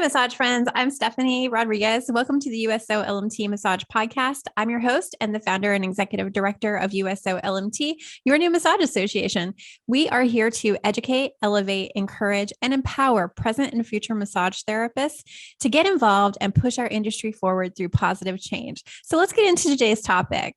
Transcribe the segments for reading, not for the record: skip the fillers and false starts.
massage friends. I'm Stephanie Rodriguez. Welcome to the USOLMT Massage Podcast. I'm your host and the founder and executive director of USOLMT, your new massage association. We are here to educate, elevate, encourage, and empower present and future massage therapists to get involved and push our industry forward through positive change. So let's get into today's topic.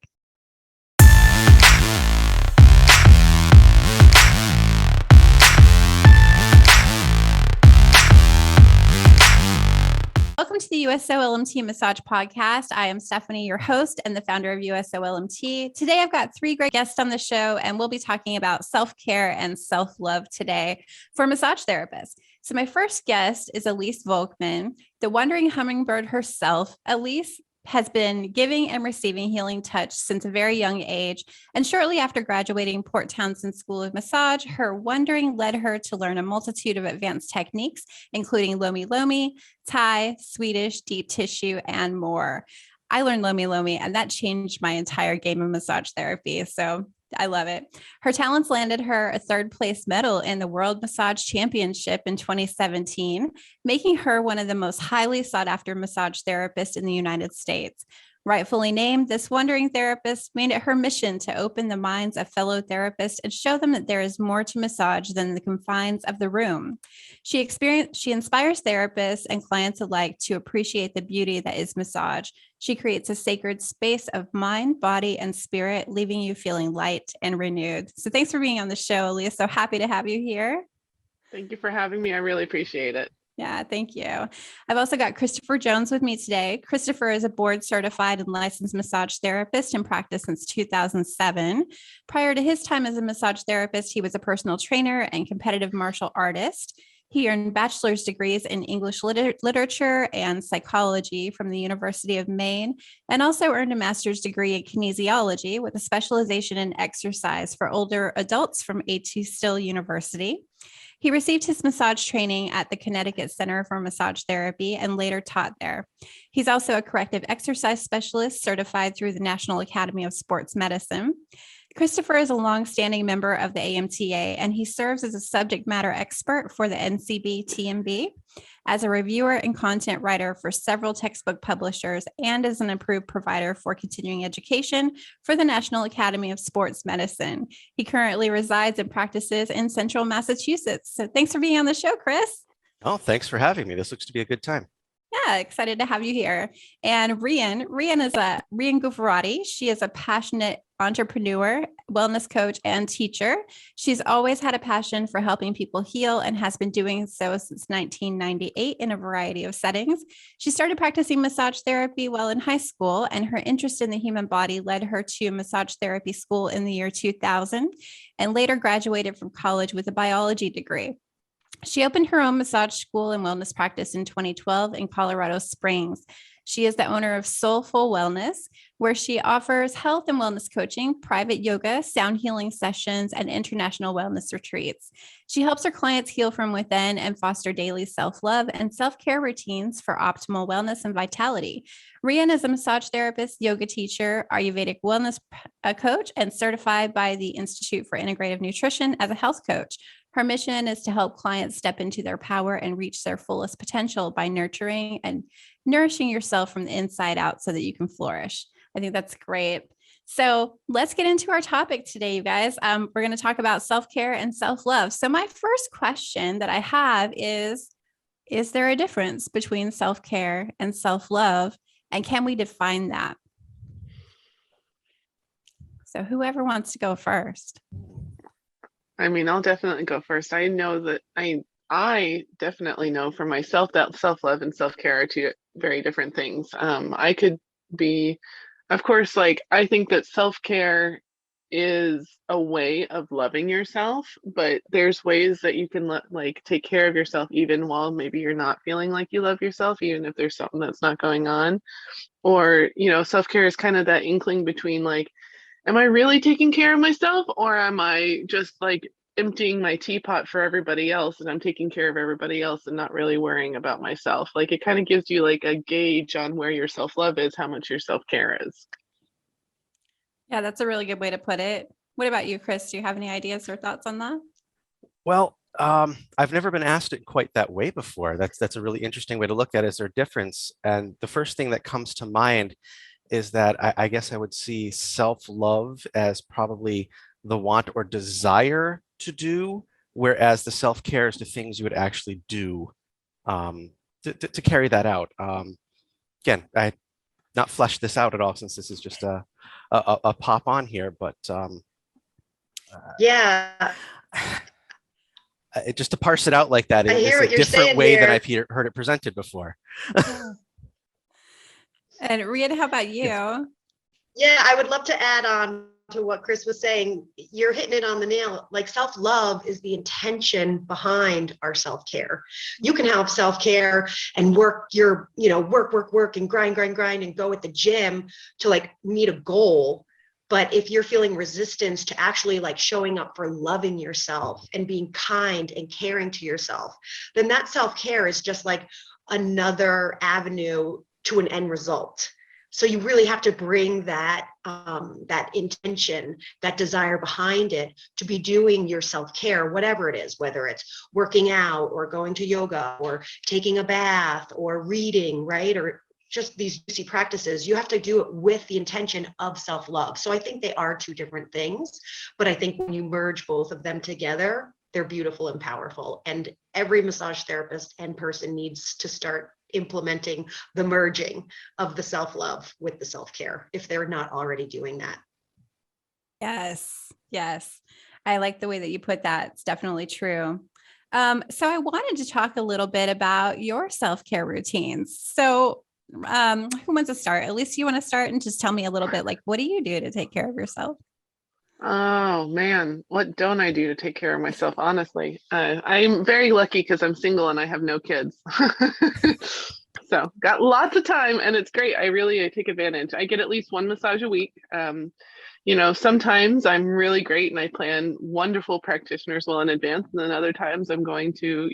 Welcome to the USOLMT Massage Podcast. I am Stephanie, your host and the founder of USOLMT. Today, I've got three great guests on the show, and we'll be talking about self-care and self-love today for massage therapists. So my first guest is Elise Volkmann, the wandering hummingbird herself. Elise has been giving and receiving healing touch since a very young age. And shortly after graduating Port Townsend School of Massage, her wandering led her to learn a multitude of advanced techniques, including Lomi Lomi, Thai, Swedish, deep tissue, and more. I learned Lomi Lomi, and that changed my entire game of massage therapy. So I love it. Her talents landed her a third place medal in the World Massage Championship in 2017, making her one of the most highly sought after massage therapists in the United States. Rightfully named, this wandering therapist made it her mission to open the minds of fellow therapists and show them that there is more to massage than the confines of the room. She inspires therapists and clients alike to appreciate the beauty that is massage. She creates a sacred space of mind, body, and spirit, leaving you feeling light and renewed. So thanks for being on the show, Elise. So happy to have you here. Thank you for having me. I really appreciate it. Yeah, thank you. I've also got Christopher Jones with me today. Christopher is a board certified and licensed massage therapist in practice since 2007. Prior to his time as a massage therapist, he was a personal trainer and competitive martial artist. He earned bachelor's degrees in English literature and psychology from the University of Maine, and also earned a master's degree in kinesiology with a specialization in exercise for older adults from A.T. Still University. He received his massage training at the Connecticut Center for Massage Therapy and later taught there. He's also a corrective exercise specialist certified through the National Academy of Sports Medicine. Christopher is a longstanding member of the AMTA, and he serves as a subject matter expert for the NCB-TMB, as a reviewer and content writer for several textbook publishers, and as an approved provider for continuing education for the National Academy of Sports Medicine. He currently resides and practices in Central Massachusetts. So thanks for being on the show, Chris. Oh, thanks for having me. This looks to be a good time. Yeah, excited to have you here. And Rian is Rian Gufarotti. She is a passionate entrepreneur, wellness coach, and teacher. She's always had a passion for helping people heal and has been doing so since 1998 in a variety of settings. She started practicing massage therapy while in high school, and her interest in the human body led her to massage therapy school in the year 2000, and later graduated from college with a biology degree. She opened her own massage school and wellness practice in 2012 in Colorado Springs. She is the owner of Soulful Wellness, where she offers health and wellness coaching, private yoga, sound healing sessions, and international wellness retreats. She helps her clients heal from within and foster daily self-love and self-care routines for optimal wellness and vitality. Rian is a massage therapist, yoga teacher, Ayurvedic wellness coach, and certified by the Institute for Integrative Nutrition as a health coach. Her mission is to help clients step into their power and reach their fullest potential by nurturing and nourishing yourself from the inside out so that you can flourish. I think that's great. So let's get into our topic today, you guys. We're going to talk about self-care and self-love. So my first question that I have is there a difference between self-care and self-love? And can we define that? So whoever wants to go first. I mean, I'll definitely go first. I know that I definitely know for myself that self-love and self-care are two very different things. I could be, of course, like I think that self-care is a way of loving yourself, but there's ways that you can like take care of yourself even while maybe you're not feeling like you love yourself, even if there's something that's not going on. Or, self-care is kind of that inkling between like, am I really taking care of myself, or am I just like emptying my teapot for everybody else and I'm taking care of everybody else and not really worrying about myself? Like it kind of gives you like a gauge on where your self-love is, how much your self-care is. Yeah, that's a really good way to put it. What about you, Chris? Do you have any ideas or thoughts on that? Well, I've never been asked it quite that way before. That's a really interesting way to look at it. Is there a difference? And the first thing that comes to mind is that I guess I would see self-love as probably the want or desire to do, whereas the self-care is the things you would actually do um, to carry that out. Again, I not fleshed this out at all since this is just a pop on here, but Yeah, just to parse it out like that I is hear a what you're different saying way than here. I've heard it presented before. And Rian, how about you? Yes. Yeah, I would love to add on to what Chris was saying. You're hitting it on the nail. Like self-love is the intention behind our self-care. You can have self-care and work your, work and grind and go at the gym to like meet a goal. But if you're feeling resistance to actually like showing up for loving yourself and being kind and caring to yourself, then that self-care is just like another avenue to an end result. So you really have to bring that that intention, that desire behind it to be doing your self-care, whatever it is, whether it's working out or going to yoga or taking a bath or reading, right? Or just these juicy practices. You have to do it with the intention of self-love. So I think they are two different things, but I think when you merge both of them together, they're beautiful and powerful. And every massage therapist and person needs to start implementing the merging of the self-love with the self-care if they're not already doing that. Yes. Yes. I like the way that you put that. It's definitely true. So I wanted to talk a little bit about your self-care routines. So who wants to start? Elise, you want to start and just tell me a little bit, like, what do you do to take care of yourself? Oh man, what don't I do to take care of myself? Honestly, I'm very lucky because I'm single and I have no kids. So got lots of time and it's great. I take advantage. I get at least one massage a week. Sometimes I'm really great and I plan wonderful practitioners well in advance. And then other times I'm going to,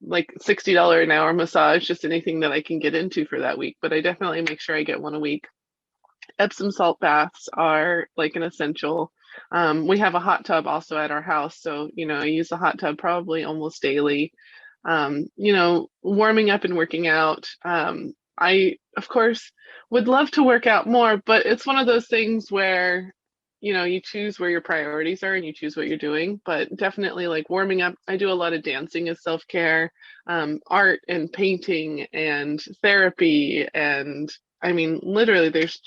like $60 an hour massage, just anything that I can get into for that week. But I definitely make sure I get one a week. Epsom salt baths are like an essential. We have a hot tub also at our house. So, I use the hot tub probably almost daily. Warming up and working out. I, of course, would love to work out more, but it's one of those things where, you choose where your priorities are and you choose what you're doing. But definitely like warming up, I do a lot of dancing as self-care, art and painting and therapy. And I mean, literally, there's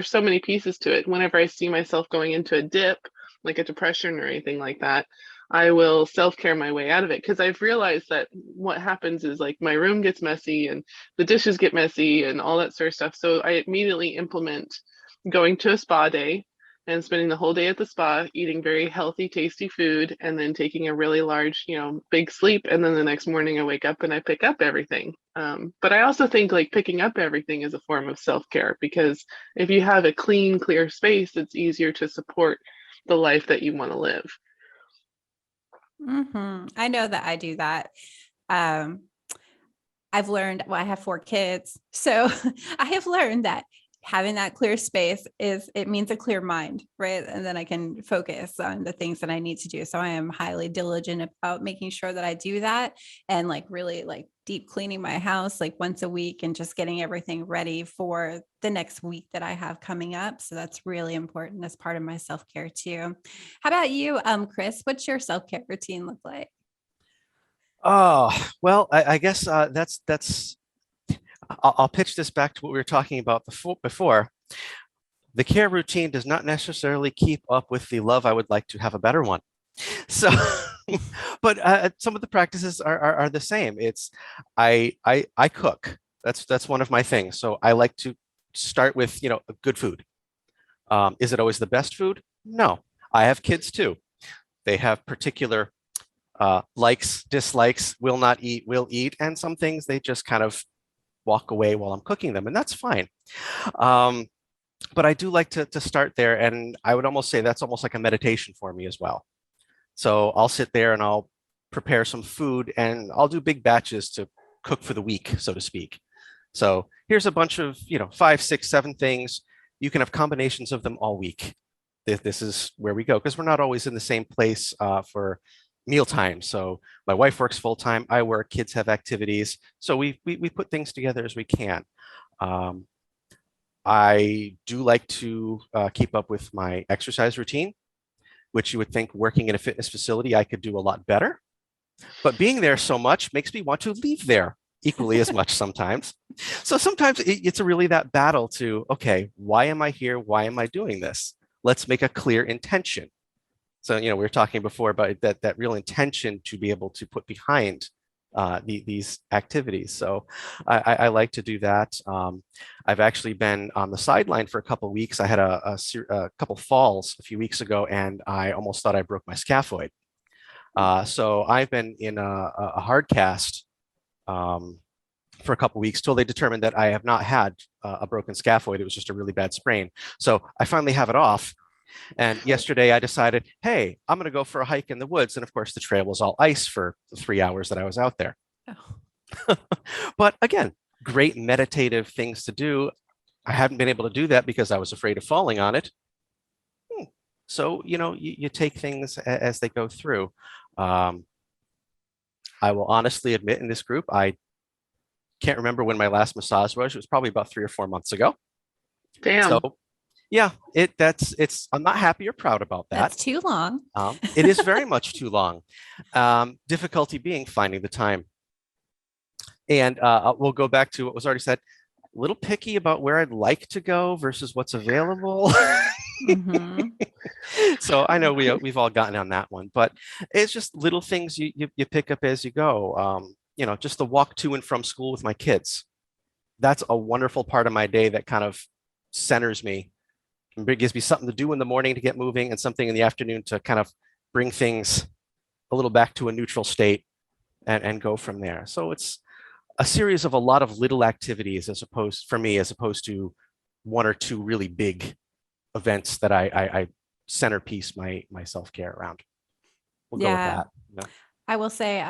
so many pieces to it. Whenever I see myself going into a dip, like a depression or anything like that, I will self-care my way out of it because I've realized that what happens is like my room gets messy and the dishes get messy and all that sort of stuff. So I immediately implement going to a spa day and spending the whole day at the spa, eating very healthy, tasty food, and then taking a really large, big sleep. And then the next morning I wake up and I pick up everything. But I also think like picking up everything is a form of self-care because if you have a clean, clear space, it's easier to support the life that you want to live. I know that I do that. I've learned, well, I have 4 kids. So I have learned that having that clear space it means a clear mind, right? And then I can focus on the things that I need to do. So I am highly diligent about making sure that I do that and like really like deep cleaning my house like once a week and just getting everything ready for the next week that I have coming up. So that's really important as part of my self-care too. How about you, Chris? What's your self-care routine look like? Oh, well, I guess that's I'll pitch this back to what we were talking about before. The care routine does not necessarily keep up with the love. I would like to have a better one. So, but some of the practices are the same. It's I cook. That's one of my things. So I like to start with good food. Is it always the best food? No. I have kids too. They have particular likes, dislikes, will not eat, will eat, and some things they just kind of walk away while I'm cooking them, and that's fine. But I do like to start there, and I would almost say that's almost like a meditation for me as well. So I'll sit there and I'll prepare some food, and I'll do big batches to cook for the week, so to speak. So here's a bunch of 5, 6, 7 things. You can have combinations of them all week. This is where we go because we're not always in the same place for mealtime. So my wife works full time, I work, kids have activities. So we put things together as we can. Um, I do like to keep up with my exercise routine, which you would think working in a fitness facility, I could do a lot better. But being there so much makes me want to leave there equally as much sometimes. So sometimes it's really that battle to, okay, why am I here? Why am I doing this? Let's make a clear intention. So, we were talking before about that real intention to be able to put behind these activities. So I like to do that. I've actually been on the sideline for a couple of weeks. I had a couple falls a few weeks ago, and I almost thought I broke my scaphoid. So I've been in a hard cast for a couple of weeks till they determined that I have not had a broken scaphoid. It was just a really bad sprain. So I finally have it off. And yesterday I decided, hey, I'm going to go for a hike in the woods. And of course, the trail was all ice for the 3 hours that I was out there. Oh. But again, great meditative things to do. I haven't been able to do that because I was afraid of falling on it. So, you take things as they go through. I will honestly admit in this group, I can't remember when my last massage was. It was probably about 3 or 4 months ago. Damn. So yeah, I'm not happy or proud about that. That's too long. It is very much too long. Difficulty being finding the time. And we'll go back to what was already said. A little picky about where I'd like to go versus what's available. Mm-hmm. So I know we've all gotten on that one, but it's just little things you pick up as you go. Just the walk to and from school with my kids. That's a wonderful part of my day that kind of centers me. It gives me something to do in the morning to get moving and something in the afternoon to kind of bring things a little back to a neutral state and go from there. So it's a series of a lot of little activities as opposed to 1 or 2 really big events that I centerpiece my self-care around. We'll go with that. Yeah. I will say,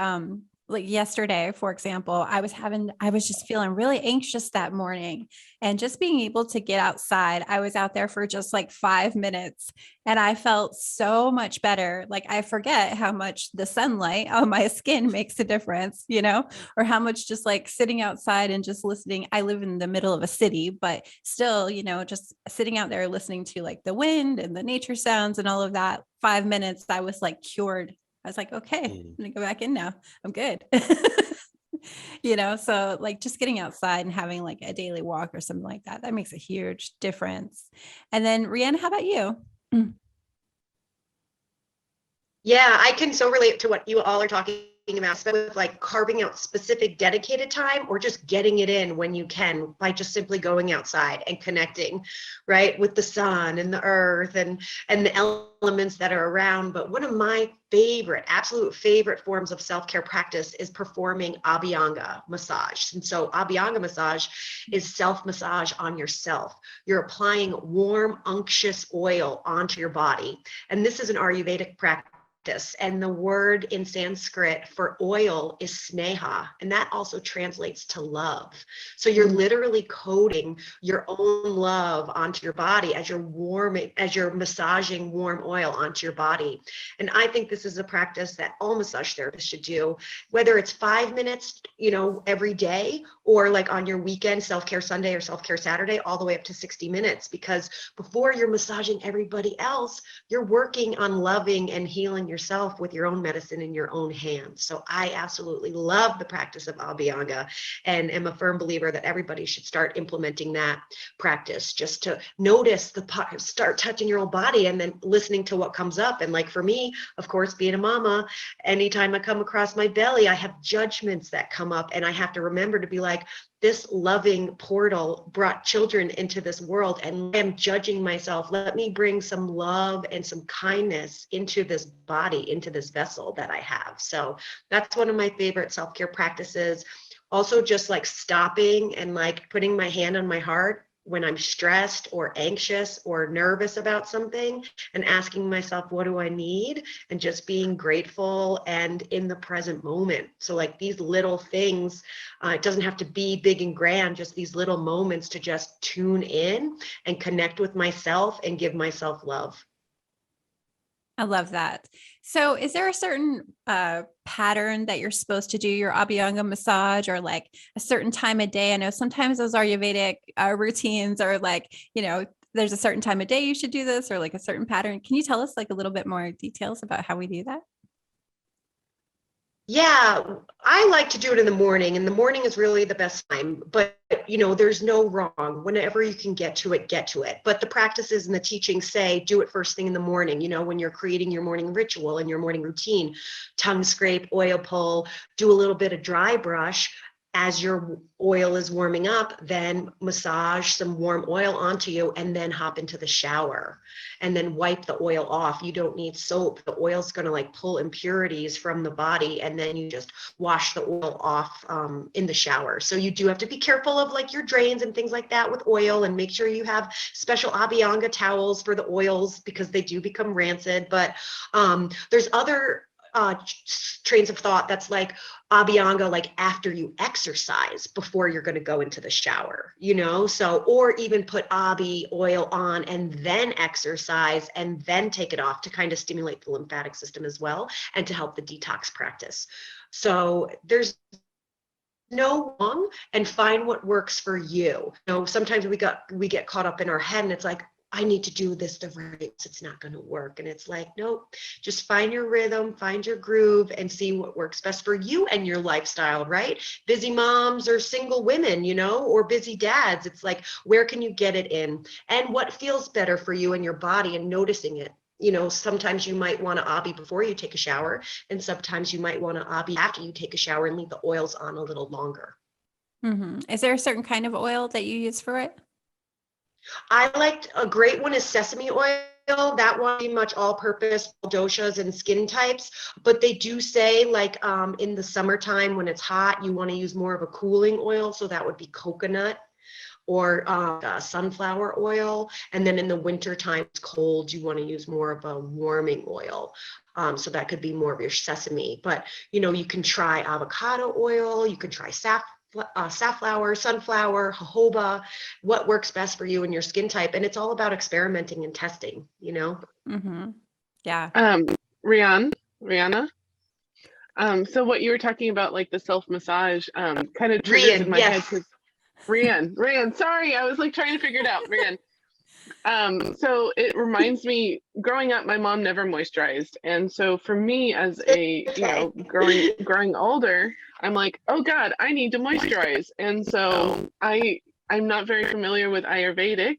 like yesterday, for example, I was just feeling really anxious that morning, and just being able to get outside. I was out there for just like 5 minutes and I felt so much better. Like I forget how much the sunlight on my skin makes a difference, or how much just like sitting outside and just listening. I live in the middle of a city, but still, just sitting out there listening to like the wind and the nature sounds and all of that. 5 minutes, I was like cured. I was like, okay, I'm gonna go back in now. I'm good. So like just getting outside and having like a daily walk or something like that makes a huge difference. And then Rian, how about you? Yeah, I can so relate to what you all are talking about, especially with like carving out specific dedicated time or just getting it in when you can by just simply going outside and connecting, right, with the sun and the earth and the elements that are around. But one of my absolute favorite forms of self-care practice is performing Abhyanga massage. And so Abhyanga massage is self-massage on yourself. You're applying warm, unctuous oil onto your body. And this is an Ayurvedic practice. And the word in Sanskrit for oil is sneha, and that also translates to love. So you're literally coating your own love onto your body as you're massaging warm oil onto your body. And I think this is a practice that all massage therapists should do, whether it's 5 minutes, every day, or like on your weekend, self-care Sunday or self-care Saturday, all the way up to 60 minutes, because before you're massaging everybody else, you're working on loving and healing yourself with your own medicine in your own hands. So I absolutely love the practice of Abhyanga and am a firm believer that everybody should start implementing that practice, just to notice start touching your own body and then listening to what comes up. And like for me, of course, being a mama, anytime I come across my belly, I have judgments that come up, and I have to remember to be like, this loving portal brought children into this world, and I am judging myself. Let me bring some love and some kindness into this body, into this vessel that I have. So that's one of my favorite self-care practices. Also, just like stopping and like putting my hand on my heart when I'm stressed or anxious or nervous about something, and asking myself, what do I need? And just being grateful and in the present moment. So like these little things, it doesn't have to be big and grand, just these little moments to just tune in and connect with myself and give myself love. I love that. So is there a certain pattern that you're supposed to do your Abhyanga massage, or like a certain time of day? I know sometimes those Ayurvedic routines are like, there's a certain time of day you should do this, or like a certain pattern. Can you tell us like a little bit more details about how we do that? Yeah, I like to do it in the morning, and the morning is really the best time. But, there's no wrong. Whenever you can get to it, get to it. But the practices and the teachings say do it first thing in the morning, when you're creating your morning ritual and your morning routine. Tongue scrape, oil pull, do a little bit of dry brush. As your oil is warming up, then massage some warm oil onto you, and then hop into the shower and then wipe the oil off. You don't need soap. The oil's going to like pull impurities from the body, and then you just wash the oil off in the shower. So you do have to be careful of like your drains and things like that with oil, and make sure you have special Abhyanga towels for the oils because they do become rancid. But there's other trains of thought that's like Abhyanga, like after you exercise before you're going to go into the shower, so, or even put Abhi oil on and then exercise and then take it off to kind of stimulate the lymphatic system as well, and to help the detox practice. So there's no wrong, and find what works for you. Sometimes we get caught up in our head, and it's like, I need to do this the right, it's not going to work. And it's like, nope, just find your rhythm, find your groove, and see what works best for you and your lifestyle, right? Busy moms or single women, or busy dads. It's like, where can you get it in, and what feels better for you and your body, and noticing it. Sometimes you might want to Abhi before you take a shower, and sometimes you might want to Abhi after you take a shower and leave the oils on a little longer. Mm-hmm. Is there a certain kind of oil that you use for it? I liked a great one is sesame oil. That one pretty much all purpose, doshas and skin types. But they do say like in the summertime when it's hot, you want to use more of a cooling oil. So that would be coconut or sunflower oil. And then in the winter time, it's cold, you want to use more of a warming oil. So that could be more of your sesame. But, you can try avocado oil. You can try safflower, sunflower, jojoba, what works best for you and your skin type. And it's all about experimenting and testing, Mm-hmm. Yeah. Rihanna. So what you were talking about, like the self-massage, kind of triggers in my head, because Rian, sorry, I was like trying to figure it out. Rian. So it reminds me, growing up, my mom never moisturized. And so for me as a, growing older, I'm like, oh God, I need to moisturize. And so I'm not very familiar with Ayurvedic,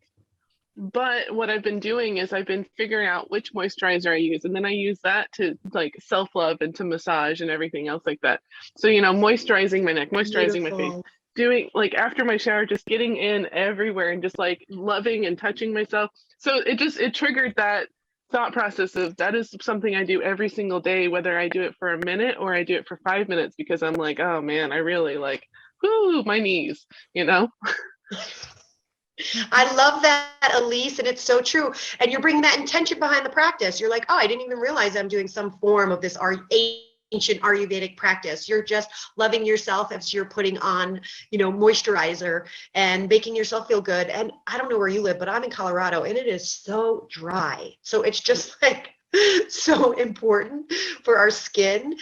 but what I've been doing is I've been figuring out which moisturizer I use. And then I use that to like self-love and to massage and everything else like that. So, moisturizing my neck, moisturizing my face, doing like after my shower, just getting in everywhere and just like loving and touching myself. So it triggered that thought process of that is something I do every single day, whether I do it for a minute or I do it for 5 minutes, because I'm like, oh man, I really like, my knees, I love that, Elise, and it's so true. And you're bringing that intention behind the practice. You're like, oh, I didn't even realize I'm doing some form of this ancient Ayurvedic practice. You're just loving yourself as you're putting on, moisturizer and making yourself feel good. And I don't know where you live, but I'm in Colorado, and it is so dry. So it's just like so important for our skin.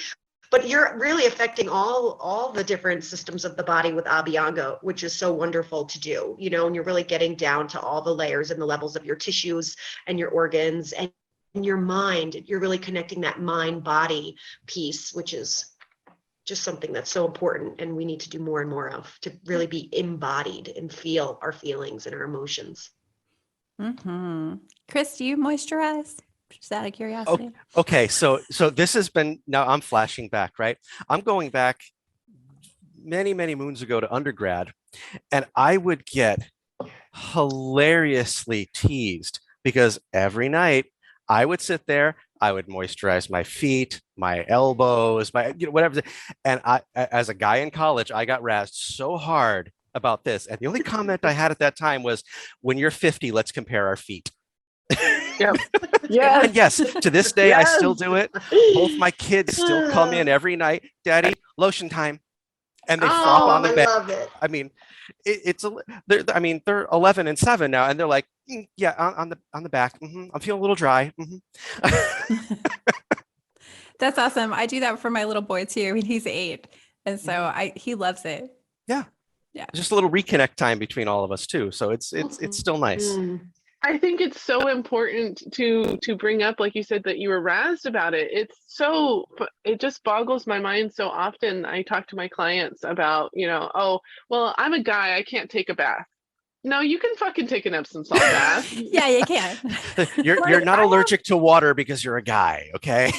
But you're really affecting all the different systems of the body with Abhyanga, which is so wonderful to do, and you're really getting down to all the layers and the levels of your tissues and your organs and your mind. You're really connecting that mind-body piece, which is just something that's so important, and we need to do more and more of, to really be embodied and feel our feelings and our emotions. Mm-hmm. Chris, do you moisturize? Just out of curiosity. Okay, so this has been, now I'm flashing back, right? I'm going back many, many moons ago to undergrad, and I would get hilariously teased because every night I would sit there, I would moisturize my feet, my elbows, my whatever. And I, as a guy in college, I got razzed so hard about this. And the only comment I had at that time was, when you're 50, let's compare our feet. Yep. Yes. And yes, to this day, Yes. I still do it. Both my kids still come in every night. Daddy, lotion time. and they flop Oh, on the I bed. love it. I mean, they're 11 and 7 now, and they're like, yeah, on the back. I'm feeling a little dry. That's awesome. I do that for my little boy too. I mean, he's 8. And so he loves it. Yeah. Yeah. Just a little reconnect time between all of us too. So it's still nice. I think it's so important to bring up, like you said, that you were razzed about it. It just boggles my mind so often. I talk to my clients about, oh, well, I'm a guy, I can't take a bath. No, you can fucking take an Epsom salt bath. Yeah, you can. You're not allergic to water because you're a guy, okay?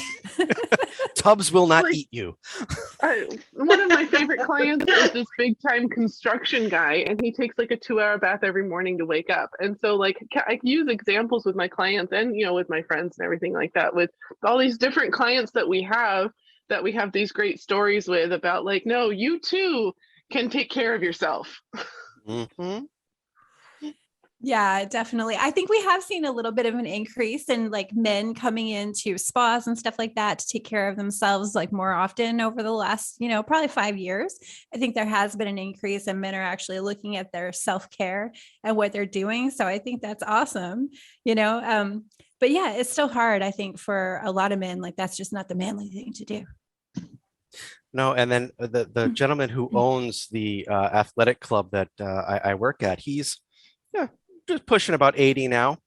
Tubs will not eat you. One of my favorite clients is this big time construction guy, and he takes like a 2-hour bath every morning to wake up. And so like I use examples with my clients and with my friends and everything like that, with all these different clients that we have these great stories with about like, no, you too can take care of yourself. Mm-hmm. Yeah, definitely. I think we have seen a little bit of an increase in like men coming into spas and stuff like that to take care of themselves like more often over the last, probably 5 years. I think there has been an increase and men are actually looking at their self-care and what they're doing. So I think that's awesome, but yeah, it's still hard. I think for a lot of men, like that's just not the manly thing to do. No, and then the gentleman who owns the athletic club that I work at, he's just pushing about 80 now,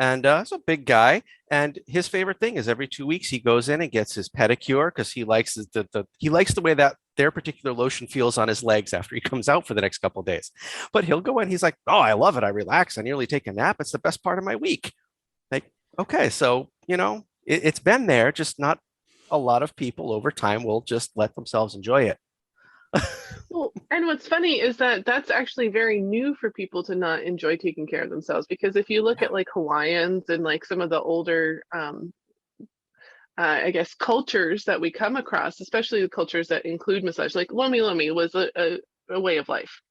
and he's a big guy. And his favorite thing is every 2 weeks he goes in and gets his pedicure because he likes the way that their particular lotion feels on his legs after he comes out for the next couple of days. But he'll go in, he's like, oh, I love it. I relax. I nearly take a nap. It's the best part of my week. Like, okay, so it's been there, just not a lot of people over time will just let themselves enjoy it. Well, and what's funny is that that's actually very new for people to not enjoy taking care of themselves, because if you look at like Hawaiians and like some of the older I guess cultures that we come across, especially the cultures that include massage, like lomi lomi was a way of life.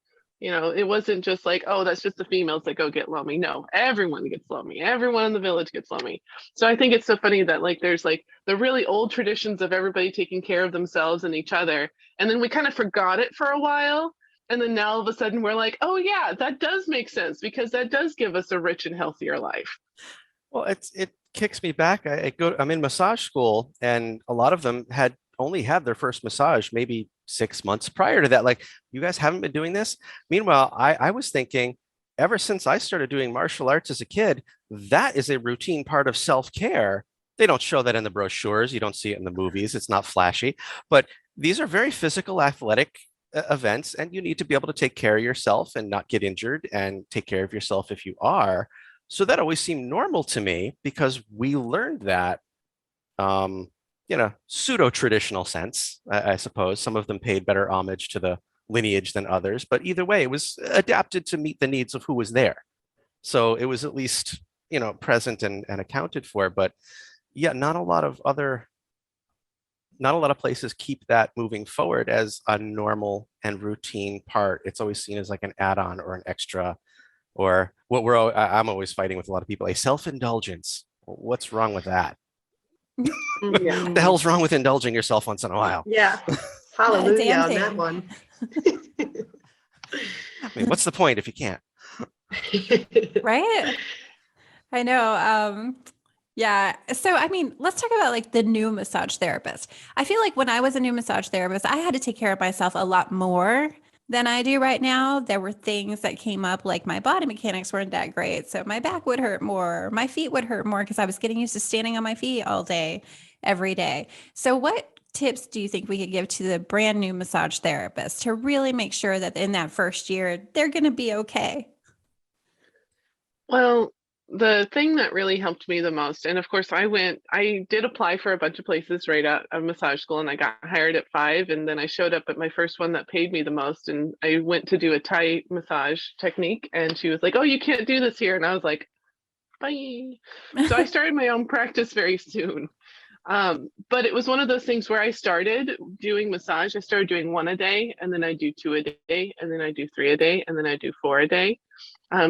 It wasn't just like, oh, that's just the females that go get lomi. No, everyone gets lomi. Everyone in the village gets lomi. So I think it's so funny that like there's like the really old traditions of everybody taking care of themselves and each other, and then we kind of forgot it for a while, and then now all of a sudden we're like, oh yeah, that does make sense because that does give us a rich and healthier life. Well, it kicks me back. I'm in massage school, and a lot of them had only had their first massage maybe 6 months prior to that. Like, you guys haven't been doing this. Meanwhile, I was thinking, ever since I started doing martial arts as a kid, that is a routine part of self-care. They don't show that in the brochures. You don't see it in the movies. It's not flashy, but these are very physical, athletic events, and you need to be able to take care of yourself and not get injured and take care of yourself if you are. So that always seemed normal to me because we learned that in a pseudo-traditional sense, I suppose. Some of them paid better homage to the lineage than others, but either way, it was adapted to meet the needs of who was there. So it was at least, present and accounted for. But yeah, not a lot of places keep that moving forward as a normal and routine part. It's always seen as like an add-on or an extra, or what I'm always fighting with a lot of people, a self-indulgence. What's wrong with that? Yeah. What the hell's wrong with indulging yourself once in a while? Yeah. Hallelujah Damn on that thing. one. I mean, what's the point if you can't? Right? I know. Yeah. So, I mean, let's talk about like the new massage therapist. I feel like when I was a new massage therapist, I had to take care of myself a lot more than I do right now. There were things that came up, like my body mechanics weren't that great. So my back would hurt more, my feet would hurt more because I was getting used to standing on my feet all day, every day. So what tips do you think we could give to the brand new massage therapist to really make sure that in that first year, they're going to be okay? Well, the thing that really helped me the most, and of course I did apply for a bunch of places right out of massage school, and I got hired at 5, and then I showed up at my first one that paid me the most, and I went to do a Thai massage technique, and she was like, oh, you can't do this here. And I was like, bye. So I started my own practice very soon. But it was one of those things where I started doing massage. I started doing 1 a day, and then I do 2 a day, and then I do 3 a day, and then I do 4 a day.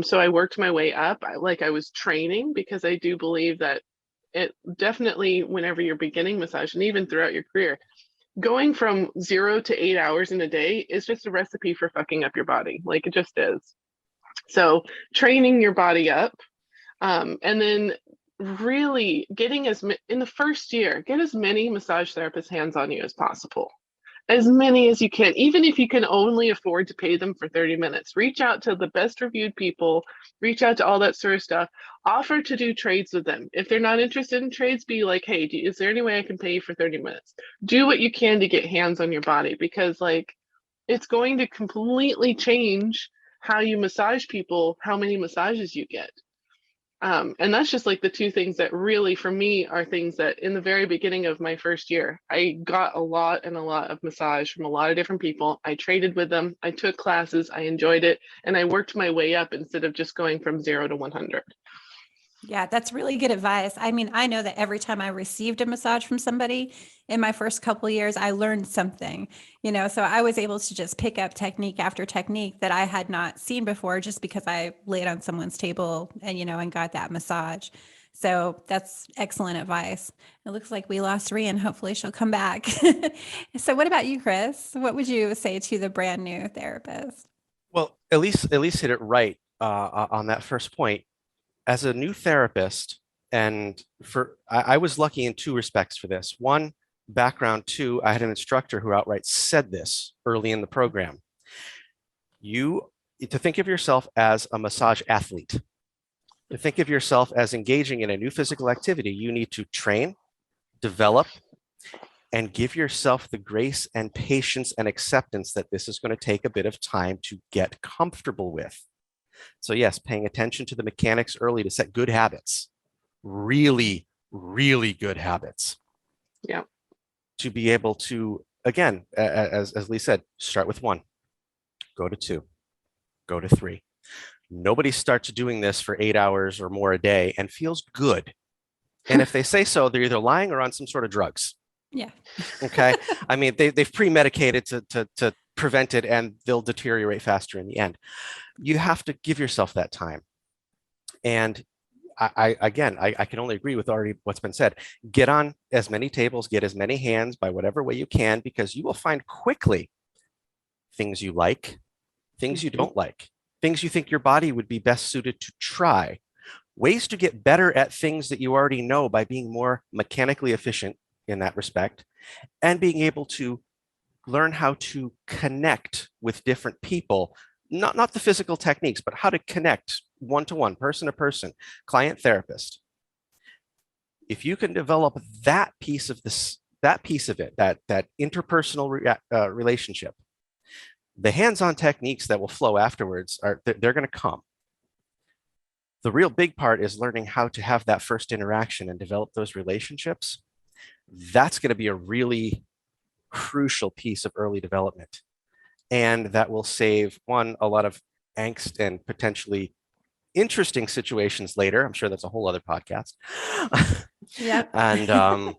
So I worked my way up. I was training, because I do believe that it definitely, whenever you're beginning massage and even throughout your career, going from 0 to 8 hours in a day is just a recipe for fucking up your body. Like, it just is. So training your body up, and then really getting in the first year, get as many massage therapist hands on you as possible. As many as you can, even if you can only afford to pay them for 30 minutes. Reach out to the best reviewed people, reach out to all that sort of stuff. Offer to do trades with them. If they're not interested in trades, be like, hey, is there any way I can pay you for 30 minutes? Do what you can to get hands on your body, because like, it's going to completely change how you massage people, how many massages you get. And that's just like the two things that really, for me, are things that in the very beginning of my first year, I got a lot of massage from a lot of different people. I traded with them, I took classes, I enjoyed it, and I worked my way up instead of just going from 0 to 100. Yeah, that's really good advice. I mean, I know that every time I received a massage from somebody in my first couple of years, I learned something, so I was able to just pick up technique after technique that I had not seen before just because I laid on someone's table and, and got that massage. So that's excellent advice. It looks like we lost Rian. Hopefully she'll come back. So what about you, Chris? What would you say to the brand new therapist? Well, Elise hit it right on that first point. As a new therapist, and I was lucky in two respects for this. One, background. Two, I had an instructor who outright said this early in the program. You to think of yourself as a massage athlete, to think of yourself as engaging in a new physical activity, you need to train, develop, and give yourself the grace and patience and acceptance that this is going to take a bit of time to get comfortable with. So yes, paying attention to the mechanics early to set good habits, really, really good habits. Yeah. To be able to, again, as Lee said, start with 1, go to 2, go to 3. Nobody starts doing this for 8 hours or more a day and feels good. And if they say so, they're either lying or on some sort of drugs. Yeah. Okay. I mean, they've pre-medicated to prevent it, and they'll deteriorate faster in the end. You have to give yourself that time. And I can only agree with already what's been said. Get on as many tables, get as many hands by whatever way you can, because you will find quickly things you like, things you don't like, things you think your body would be best suited to try, ways to get better at things that you already know by being more mechanically efficient in that respect, and being able to learn how to connect with different people, not the physical techniques, but how to connect one-to-one, person to person, client therapist. If you can develop that piece of it, that interpersonal relationship, the hands-on techniques that will flow afterwards they're going to come. The real big part is learning how to have that first interaction and develop those relationships. That's going to be a really crucial piece of early development. And that will save, one, a lot of angst and potentially interesting situations later. I'm sure that's a whole other podcast. Yeah. And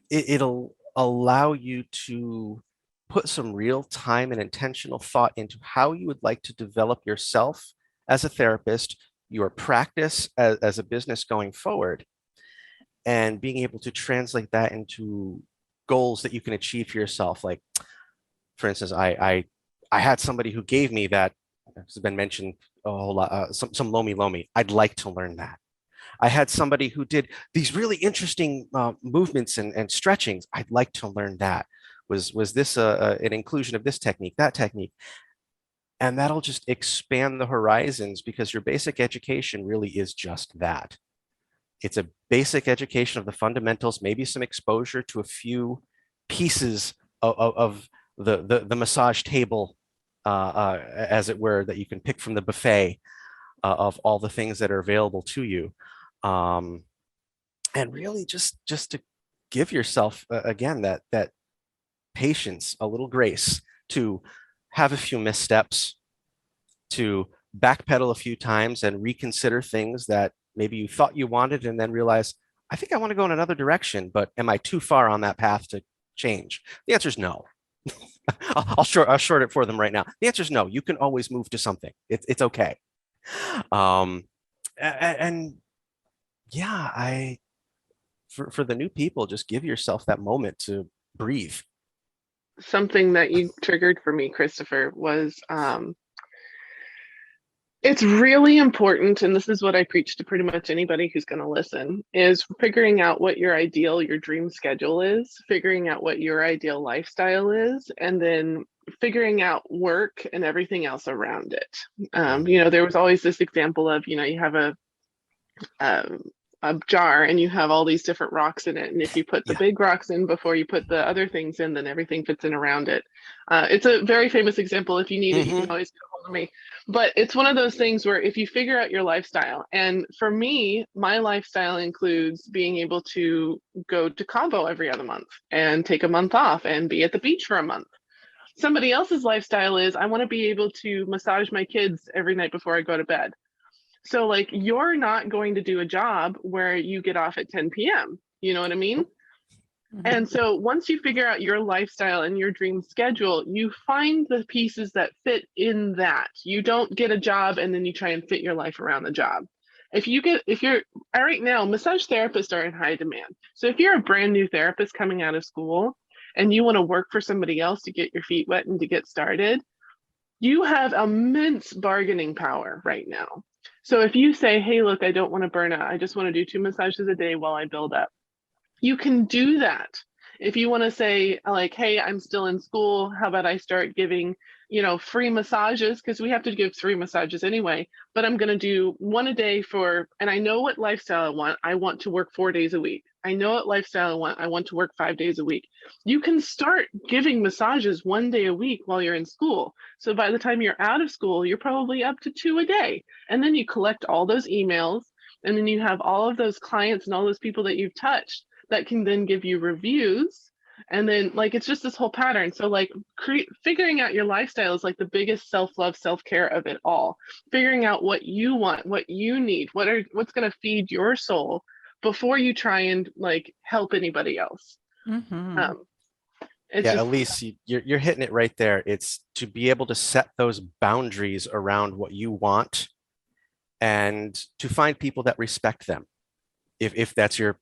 it'll allow you to put some real time and intentional thought into how you would like to develop yourself as a therapist, your practice as a business going forward, and being able to translate that into goals that you can achieve for yourself. Like, for instance, I had somebody who gave me that, has been mentioned a whole lot, some lomi. I'd like to learn that. I had somebody who did these really interesting movements and stretchings. I'd like to learn that. Was this an inclusion of this technique, that technique? And that'll just expand the horizons, because your basic education really is just that. It's a basic education of the fundamentals, maybe some exposure to a few pieces of the massage table, as it were, that you can pick from the buffet of all the things that are available to you. And really just to give yourself, again, that patience, a little grace, to have a few missteps, to backpedal a few times and reconsider things that maybe you thought you wanted, and then realize, I think I want to go in another direction, but am I too far on that path to change? The answer is no. I'll short it for them right now. The answer is no. You can always move to something. It's okay. And yeah, for the new people, just give yourself that moment to breathe. Something that you triggered for me, Christopher, was it's really important, and this is what I preach to pretty much anybody who's going to listen, is figuring out what your dream schedule is, figuring out what your ideal lifestyle is, and then figuring out work and everything else around it. There was always this example of, you have a jar and you have all these different rocks in it. And if you put the big rocks in before you put the other things in, then everything fits in around it. It's a very famous example. If you need it, you can always get a hold of me. But it's one of those things where if you figure out your lifestyle, and for me, my lifestyle includes being able to go to Cabo every other month and take a month off and be at the beach for a month. Somebody else's lifestyle is I want to be able to massage my kids every night before I go to bed. So like, you're not going to do a job where you get off at 10 p.m. You know what I mean? And so once you figure out your lifestyle and your dream schedule, you find the pieces that fit in that. You don't get a job and then you try and fit your life around the job. Right now, massage therapists are in high demand. So if you're a brand new therapist coming out of school and you want to work for somebody else to get your feet wet and to get started, you have immense bargaining power right now. So if you say, hey, look, I don't want to burn out, I just want to do 2 massages a day while I build up, you can do that. If you want to say like, hey, I'm still in school, how about I start giving, free massages, because we have to give 3 massages anyway, but I'm going to do 1 a day and I know what lifestyle I want. I want to work 4 days a week. I know what lifestyle I want. I want to work 5 days a week. You can start giving massages 1 day a week while you're in school. So by the time you're out of school, you're probably up to 2 a day. And then you collect all those emails, and then you have all of those clients and all those people that you've touched that can then give you reviews. And then like, it's just this whole pattern. So like figuring out your lifestyle is like the biggest self-love, self-care of it all. Figuring out what you want, what you need, what's going to feed your soul before you try and like help anybody else. Elise, you're hitting it right there. It's to be able to set those boundaries around what you want and to find people that respect them. If that's your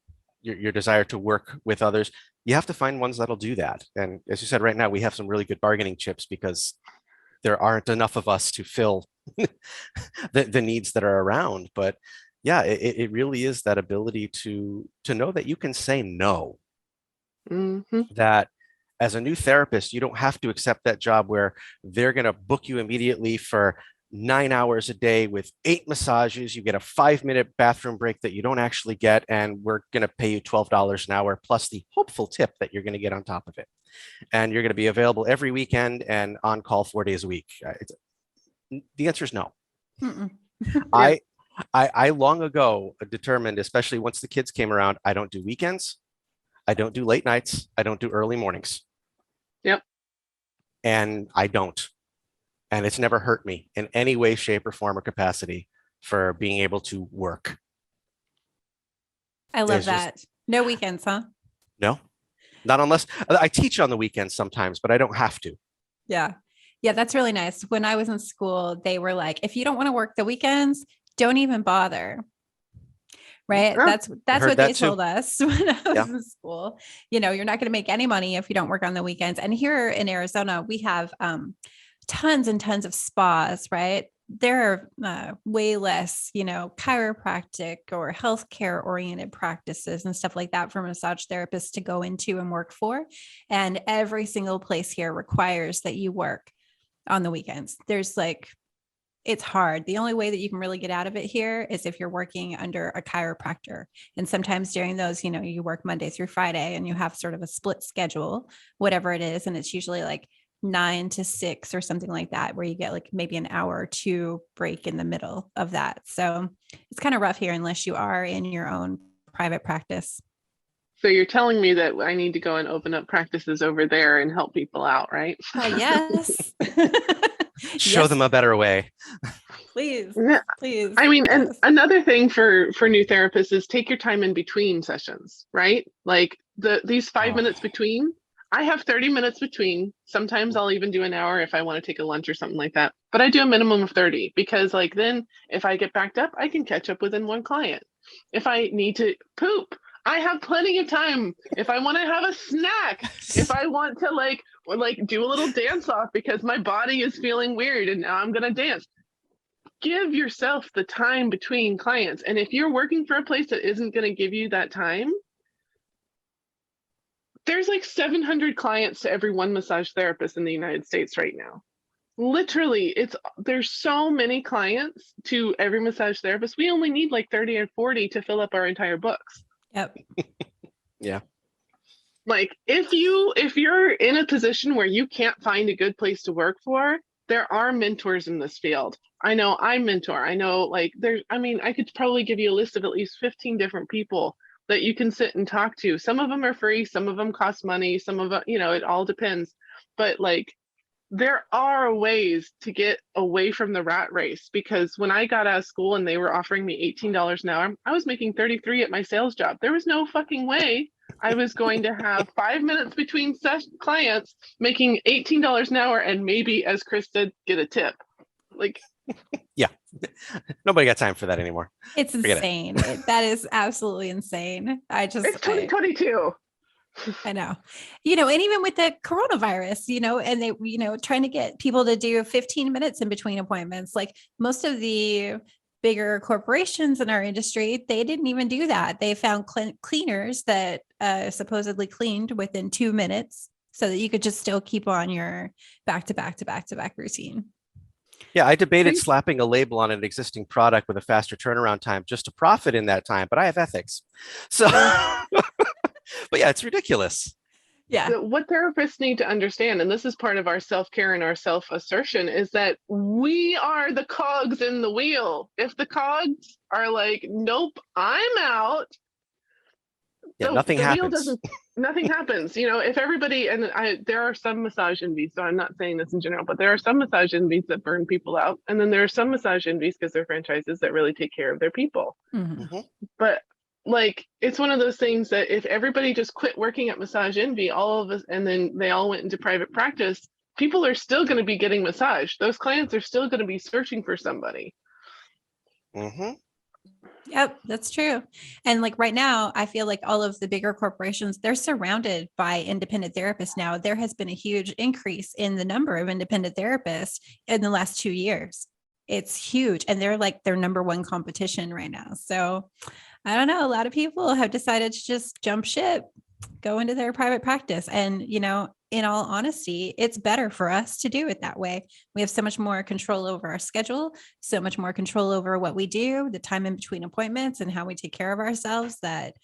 desire to work with others, you have to find ones that'll do that. And as you said, right now, we have some really good bargaining chips because there aren't enough of us to fill the needs that are around. But yeah, it really is that ability to know that you can say no. That as a new therapist, you don't have to accept that job where they're going to book you immediately for 9 hours a day with 8 massages. You get a 5-minute bathroom break that you don't actually get, and we're going to pay you $12 an hour plus the hopeful tip that you're going to get on top of it. And you're going to be available every weekend and on call 4 days a week. The answer is no. I long ago determined, especially once the kids came around, I don't do weekends. I don't do late nights. I don't do early mornings. Yep. And I don't. And it's never hurt me in any way, shape, or form or capacity for being able to work. I love that. No weekends, huh? No, not unless I teach on the weekends sometimes, but I don't have to. Yeah. Yeah, that's really nice. When I was in school, they were like, if you don't want to work the weekends, don't even bother. Right. That's what they told us when I was in school. You're not going to make any money if you don't work on the weekends. And here in Arizona, we have tons and tons of spas, right? There are way less, chiropractic or healthcare oriented practices and stuff like that for massage therapists to go into and work for. And every single place here requires that you work on the weekends. It's hard. The only way that you can really get out of it here is if you're working under a chiropractor. And sometimes during those, you work Monday through Friday and you have sort of a split schedule, whatever it is. And it's usually like 9 to 6 or something like that, where you get like maybe an hour or 2 break in the middle of that. So it's kind of rough here unless you are in your own private practice. So you're telling me that I need to go and open up practices over there and help people out, right? Yes. Show them a better way. Please. I mean, and another thing for new therapists is take your time in between sessions, right? Like these 5 minutes between, I have 30 minutes between. Sometimes I'll even do an hour if I want to take a lunch or something like that. But I do a minimum of 30 because then if I get backed up, I can catch up within one client. If I need to poop, I have plenty of time. If I want to have a snack, if I want to like do a little dance off because my body is feeling weird and now I'm going to dance. Give yourself the time between clients. And if you're working for a place that isn't going to give you that time, there's like 700 clients to every one massage therapist in the United States right now. Literally, there's so many clients to every massage therapist. We only need like 30 or 40 to fill up our entire books. Yep. Yeah. Like if you're in a position where you can't find a good place to work for, there are mentors in this field. I know I mentor. I know like I could probably give you a list of at least 15 different people that you can sit and talk to. Some of them are free, some of them cost money, some of them, it all depends. But like there are ways to get away from the rat race, because when I got out of school and they were offering me $18 an hour, I was making 33 at my sales job. There was no fucking way I was going to have 5 minutes between clients making $18 an hour and maybe, as Chris said, get a tip. Like, yeah, nobody got time for that anymore. It's insane. That is absolutely insane. It's 2022. I know, and even with the coronavirus, and they, trying to get people to do 15 minutes in between appointments, like most of the bigger corporations in our industry, they didn't even do that. They found cleaners that supposedly cleaned within 2 minutes so that you could just still keep on your back to back routine. Yeah, I debated slapping a label on an existing product with a faster turnaround time just to profit in that time, but I have ethics. So, but yeah, it's ridiculous. Yeah. What therapists need to understand, and this is part of our self-care and our self-assertion, is that we are the cogs in the wheel. If the cogs are like, nope, I'm out. Yeah, nothing happens. Wheel doesn't, nothing happens. If everybody, there are some massage envies, so I'm not saying this in general, but there are some massage envies that burn people out. And then there are some massage envies, because they're franchises, that really take care of their people. Mm-hmm. But like, it's one of those things that if everybody just quit working at Massage Envy, all of us, and then they all went into private practice, people are still going to be getting massage. Those clients are still going to be searching for somebody. Mm-hmm. Yep, that's true. And like right now, I feel like all of the bigger corporations, they're surrounded by independent therapists now. There has been a huge increase in the number of independent therapists in the last 2 years. It's huge. And they're like their number one competition right now. So I don't know. A lot of people have decided to just jump ship, go into their private practice. And, in all honesty, it's better for us to do it that way. We have so much more control over our schedule, so much more control over what we do, the time in between appointments, and how we take care of ourselves, that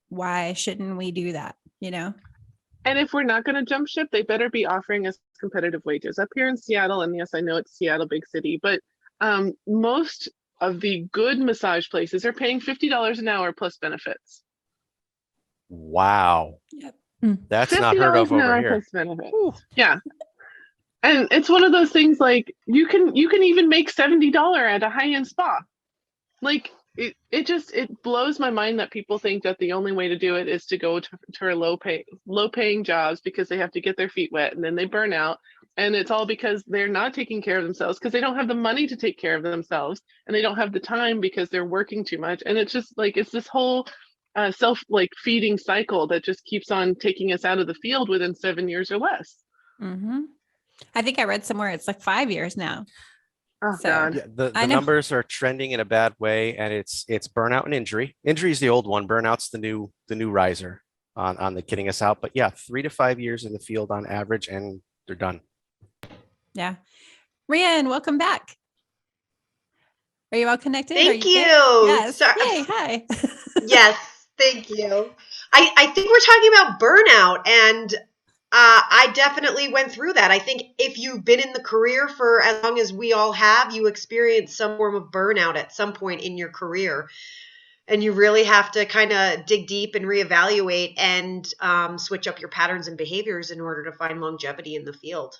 why shouldn't we do that, And if we're not going to jump ship, they better be offering us competitive wages. Up here in Seattle, and yes, I know it's Seattle, big city, but most of the good massage places are paying $50 an hour plus benefits. Wow. Yep. That's not heard of over here. Yeah. And it's one of those things, like you can even make $70 at a high-end spa. Like it blows my mind that people think that the only way to do it is to go to low paying jobs, because they have to get their feet wet and then they burn out. And it's all because they're not taking care of themselves, because they don't have the money to take care of themselves, and they don't have the time because they're working too much. And it's just like, it's this whole feeding cycle that just keeps on taking us out of the field within 7 years or less. Mm-hmm. I think I read somewhere it's like 5 years now. Oh, God. Yeah, the numbers are trending in a bad way, and it's burnout and injury. Injury is the old one. Burnout's the new riser on the getting us out. But yeah, 3 to 5 years in the field on average, and they're done. Yeah. Rian, welcome back. Are you all connected? Thank you. Yes. Sorry. Yay, hi. Yes, thank you. I think we're talking about burnout, and I definitely went through that. I think if you've been in the career for as long as we all have, you experience some form of burnout at some point in your career. And you really have to kind of dig deep and reevaluate and switch up your patterns and behaviors in order to find longevity in the field.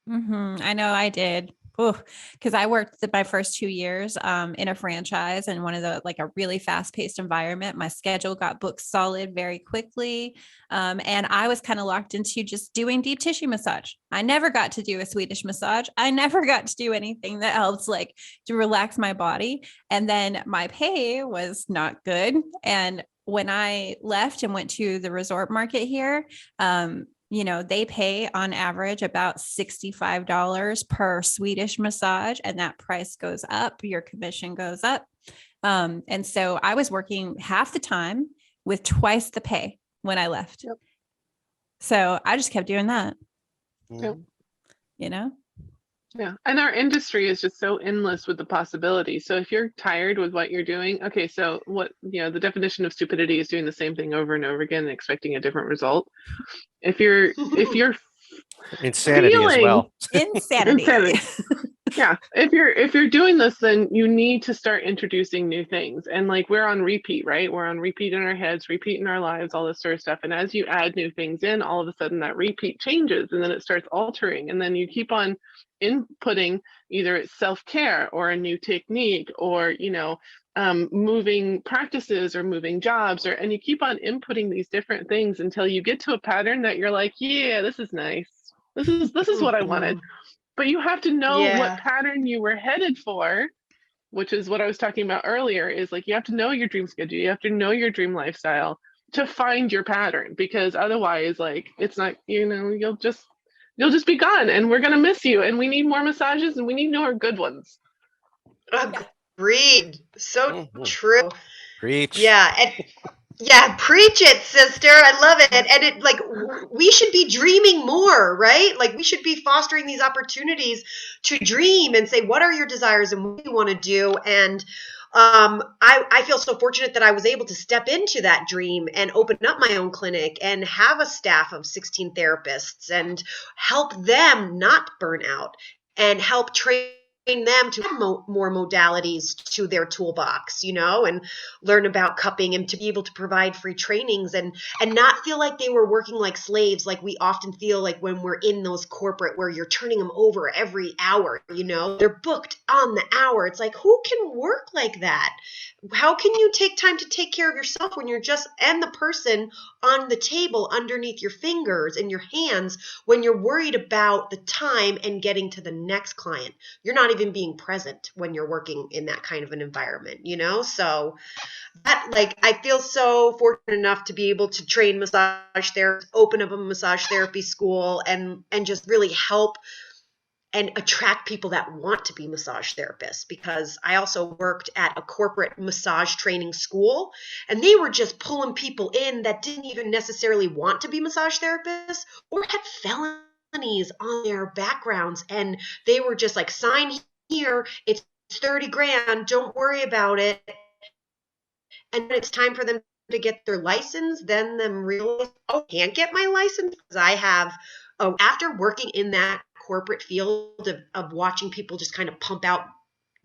Mm-hmm. I know I did. Because I worked my first 2 years in a franchise and one of the like a really fast paced environment. My schedule got booked solid very quickly. And I was kind of locked into just doing deep tissue massage. I never got to do a Swedish massage. I never got to do anything that helps like to relax my body. And then my pay was not good. And when I left and went to the resort market here, you know, they pay on average about $65 per Swedish massage, and that price goes up, your commission goes up. And so I was working half the time with twice the pay when I left. Yep. So I just kept doing that, Yep. you know? Yeah. And our industry is just so endless with the possibilities. So if you're tired with what you're doing, okay, so what, you know, the definition of stupidity is doing the same thing over and over again and expecting a different result. If you're Insanity as feeling well. Insanity. Yeah, if you're doing this, then you need to start introducing new things. And like, we're on repeat, right? We're on repeat in our heads, repeat in our lives, all this sort of stuff. And as you add new things in, all of a sudden that repeat changes, and then it starts altering, and then you keep on inputting either it's self-care or a new technique, or, you know, moving practices or moving jobs, or, and you keep on inputting these different things until you get to a pattern that you're like, yeah, this is nice. This is what I wanted. But you have to know what pattern you were headed for, which is what I was talking about earlier, is like, you have to know your dream schedule. You have to know your dream lifestyle to find your pattern, because otherwise, like, it's not, you know, you'll just be gone, and we're going to miss you, and we need more massages, and we need more good ones. Agreed. So true. Preach. Yeah. And yeah, preach it, sister. I love it. And it, like, we should be dreaming more, right? Like, we should be fostering these opportunities to dream and say, what are your desires and what do you want to do? And I feel so fortunate that I was able to step into that dream and open up my own clinic and have a staff of 16 therapists and help them not burn out and help train them to add more modalities to their toolbox, you know, and learn about cupping, and to be able to provide free trainings and not feel like they were working like slaves, like we often feel like when we're in those corporate where you're turning them over every hour, you know, they're booked on the hour. It's like, who can work like that? How can you take time to take care of yourself when you're just and the person on the table underneath your fingers and your hands, when you're worried about the time and getting to the next client? You're not even being present when you're working in that kind of an environment, you know? So that, like, I feel so fortunate enough to be able to train massage therapists, open up a massage therapy school, and just really help and attract people that want to be massage therapists, because I also worked at a corporate massage training school, and they were just pulling people in that didn't even necessarily want to be massage therapists or had felonies on their backgrounds. And they were just like, sign here, it's 30 grand, don't worry about it. And when it's time for them to get their license, then them realize, oh, I can't get my license because I have, after working in that corporate field of watching people just kind of pump out,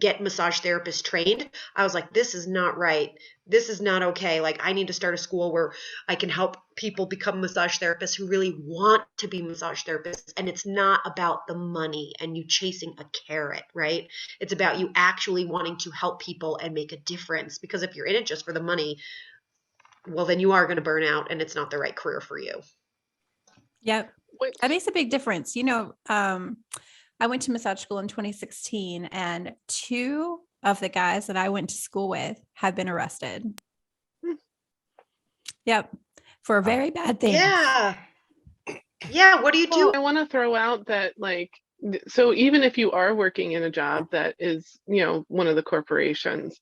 get massage therapists trained, I was like, this is not right. This is not okay. Like, I need to start a school where I can help people become massage therapists who really want to be massage therapists. And it's not about the money and you chasing a carrot, right? It's about you actually wanting to help people and make a difference. Because if you're in it just for the money, well, then you are going to burn out, and it's not the right career for you. Yep. That makes a big difference. You know, I went to massage school in 2016, and 2 of the guys that I went to school with have been arrested. Yep. For very bad things. Yeah. Yeah. What do you do? I want to throw out that, like, so even if you are working in a job that is, you know, one of the corporations,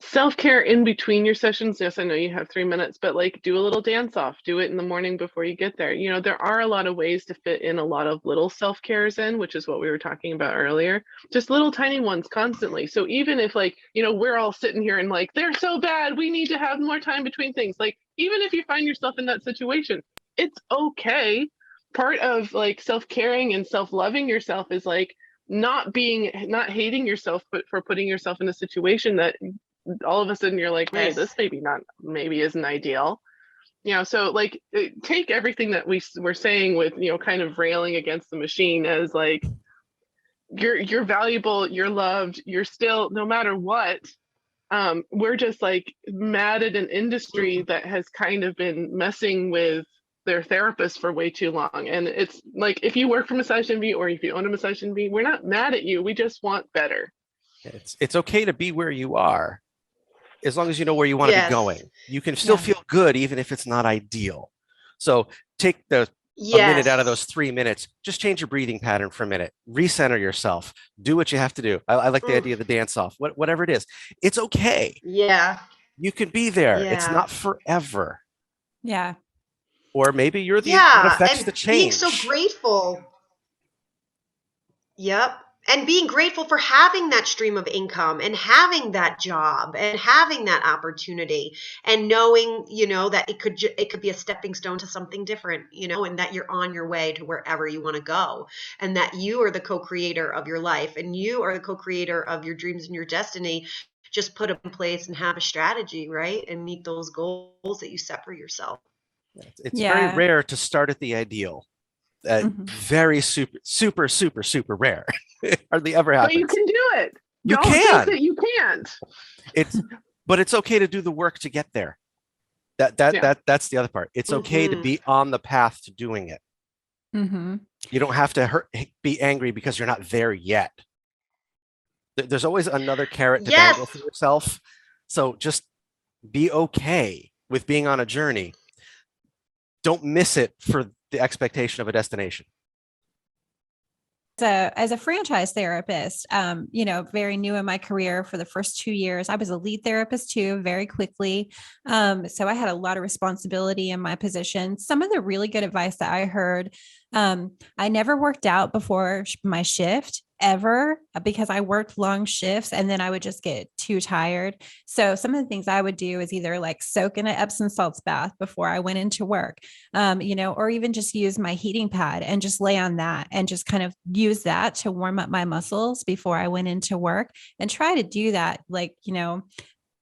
self-care in between your sessions. Yes, I know you have 3 minutes, but like, do a little dance off, do it in the morning before you get there. You know, there are a lot of ways to fit in a lot of little self-cares in, which is what we were talking about earlier, just little tiny ones constantly. So even if, like, you know, we're all sitting here and like, they're so bad, we need to have more time between things. Like, even if you find yourself in that situation, it's okay. Part of like self-caring and self-loving yourself is like not hating yourself, but for putting yourself in a situation that all of a sudden you're like, hey, this maybe isn't ideal. You know, so like, take everything that we were saying with, you know, kind of railing against the machine as like, you're valuable, you're loved, you're still, no matter what. We're just like mad at an industry that has kind of been messing with their therapists for way too long. And it's like, if you work for Massage Envy or if you own a Massage Envy, we're not mad at you. We just want better. It's okay to be where you are. as long as you know where you want to be Yes. going. You can still Yeah. feel good even if it's not ideal. So take a Yes. minute out of those 3 minutes, just change your breathing pattern for a minute, recenter yourself, do what you have to do. I like the Oof. idea of the dance off, whatever it is. It's okay. Yeah. You can be there. It's Yeah. not forever. Yeah. Or maybe you're the what Yeah. affects And the being so change. grateful. Yep. And being grateful for having that stream of income and having that job and having that opportunity and knowing, that it could be a stepping stone to something different, and that you're on your way to wherever you want to go, and that you are the co-creator of your life and you are the co-creator of your dreams and your destiny. Just put it in place and have a strategy, right? And meet those goals that you set for yourself. It's very Yeah. rare to start at the ideal. Mhm. Very super rare. Hardly ever But happens. you can do it. You Don't can. think that you can't. But it's okay to do the work to get there. That's the other part. It's okay to Mhm. be on the path to doing it. Mhm. You don't have to be angry because you're not there yet. There's always another carrot to Yes. dangle for yourself. So just be okay with being on a journey. Don't miss it for the expectation of a destination. As a franchise therapist, very new in my career for the first 2 years, I was a lead therapist too, very quickly. So I had a lot of responsibility in my position. Some of the really good advice that I heard, I never worked out before my shift ever because I worked long shifts and then I would just get too tired. So some of the things I would do is either like soak in an Epsom salts bath before I went into work, or even just use my heating pad and just lay on that and just kind of use that to warm up my muscles before I went into work, and try to do that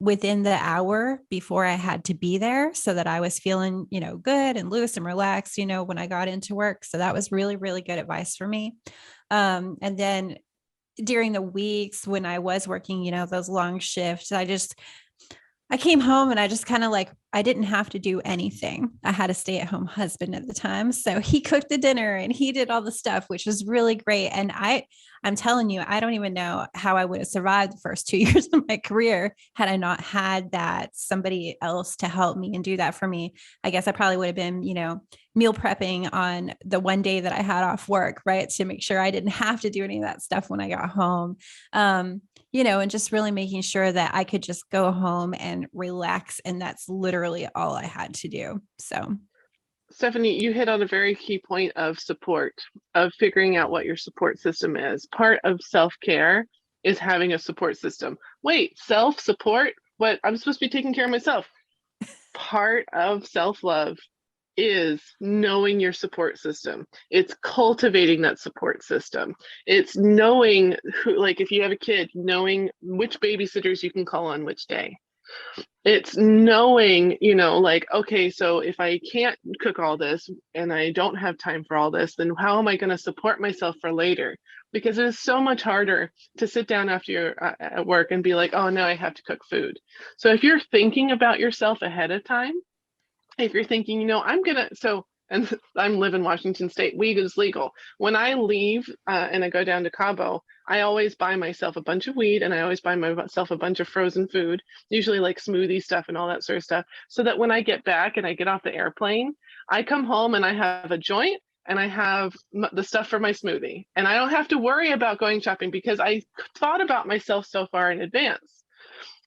within the hour before I had to be there so that I was feeling, good and loose and relaxed, when I got into work. So that was really, really good advice for me. And then during the weeks when I was working, those long shifts, I came home and I just kind of I didn't have to do anything. I had a stay-at-home husband at the time. So he cooked the dinner and he did all the stuff, which was really great. And I'm telling you, I don't even know how I would have survived the first 2 years of my career had I not had that somebody else to help me and do that for me. I guess I probably would have been, meal prepping on the one day that I had off work, right? To make sure I didn't have to do any of that stuff when I got home. And just really making sure that I could just go home and relax. And that's literally all I had to do. So, Stephanie, you hit on a very key point of support, of figuring out what your support system is. Part of self-care is having a support system. Wait, self-support? What? I'm supposed to be taking care of myself. Part of self-love is knowing your support system. It's cultivating that support system. It's knowing who, like if you have a kid, knowing which babysitters you can call on which day. It's knowing, okay, so if I can't cook all this and I don't have time for all this, then how am I going to support myself for later? Because it is so much harder to sit down after you're at work and be like, oh, no, I have to cook food. So if you're thinking about yourself ahead of time, if you're thinking, and I live in Washington State, weed is legal. When I leave and I go down to Cabo, I always buy myself a bunch of weed and I always buy myself a bunch of frozen food, usually like smoothie stuff and all that sort of stuff, so that when I get back and I get off the airplane, I come home and I have a joint and I have the stuff for my smoothie. And I don't have to worry about going shopping because I thought about myself so far in advance.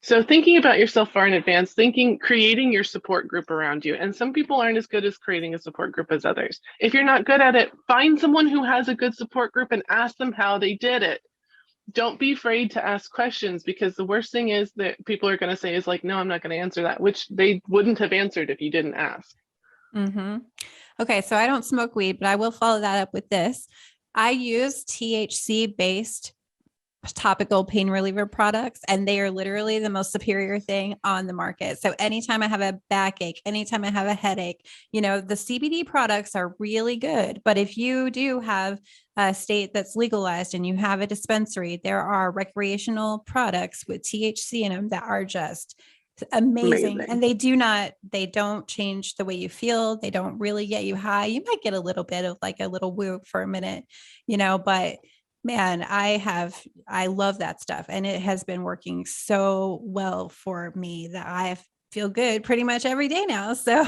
So thinking about yourself far in advance, creating your support group around you. And some people aren't as good as creating a support group as others. If you're not good at it, find someone who has a good support group and ask them how they did it. Don't be afraid to ask questions, because the worst thing is that people are going to say is like, no, I'm not going to answer that, which they wouldn't have answered if you didn't ask. mm-hmm. Okay. So I don't smoke weed, but I will follow that up with this. I use THC-based topical pain reliever products, and they are literally the most superior thing on the market. So anytime I have a backache, anytime I have a headache, the CBD products are really good. But if you do have a state that's legalized and you have a dispensary, there are recreational products with THC in them that are just amazing. And they don't change the way you feel. They don't really get you high. You might get a little bit of like a little woo for a minute, but Man, I love that stuff. And it has been working so well for me that I feel good pretty much every day now. So,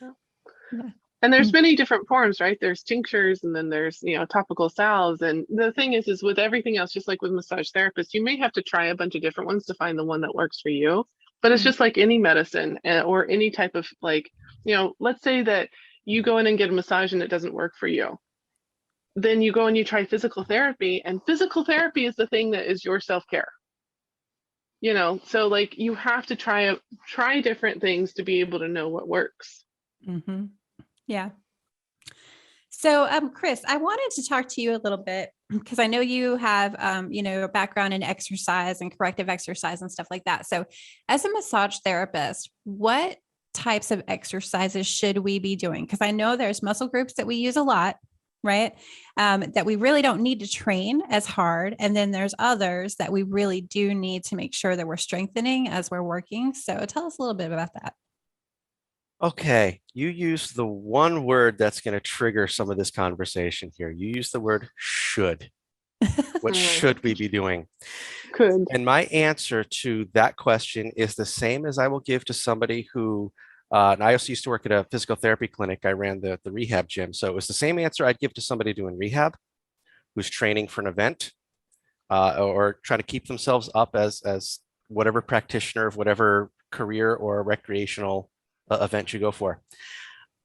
yeah. And there's many different forms, right? There's tinctures, and then there's, topical salves. And the thing is with everything else, just like with massage therapists, you may have to try a bunch of different ones to find the one that works for you. But it's just like any medicine or any type of let's say that you go in and get a massage and it doesn't work for you. Then you go and you try physical therapy, and physical therapy is the thing that is your self-care. So like you have to try different things to be able to know what works. Mm-hmm. Yeah. So, Chris, I wanted to talk to you a little bit because I know you have, a background in exercise and corrective exercise and stuff like that. So as a massage therapist, what types of exercises should we be doing? Because I know there's muscle groups that we use a lot, right? That we really don't need to train as hard. And then there's others that we really do need to make sure that we're strengthening as we're working. So tell us a little bit about that. Okay, you used the one word that's going to trigger some of this conversation here. You used the word should. What should we be doing? Good. And my answer to that question is the same as I will give to somebody who, and I also used to work at a physical therapy clinic. I ran the rehab gym. So it was the same answer I'd give to somebody doing rehab who's training for an event or trying to keep themselves up as whatever practitioner of whatever career or recreational event you go for.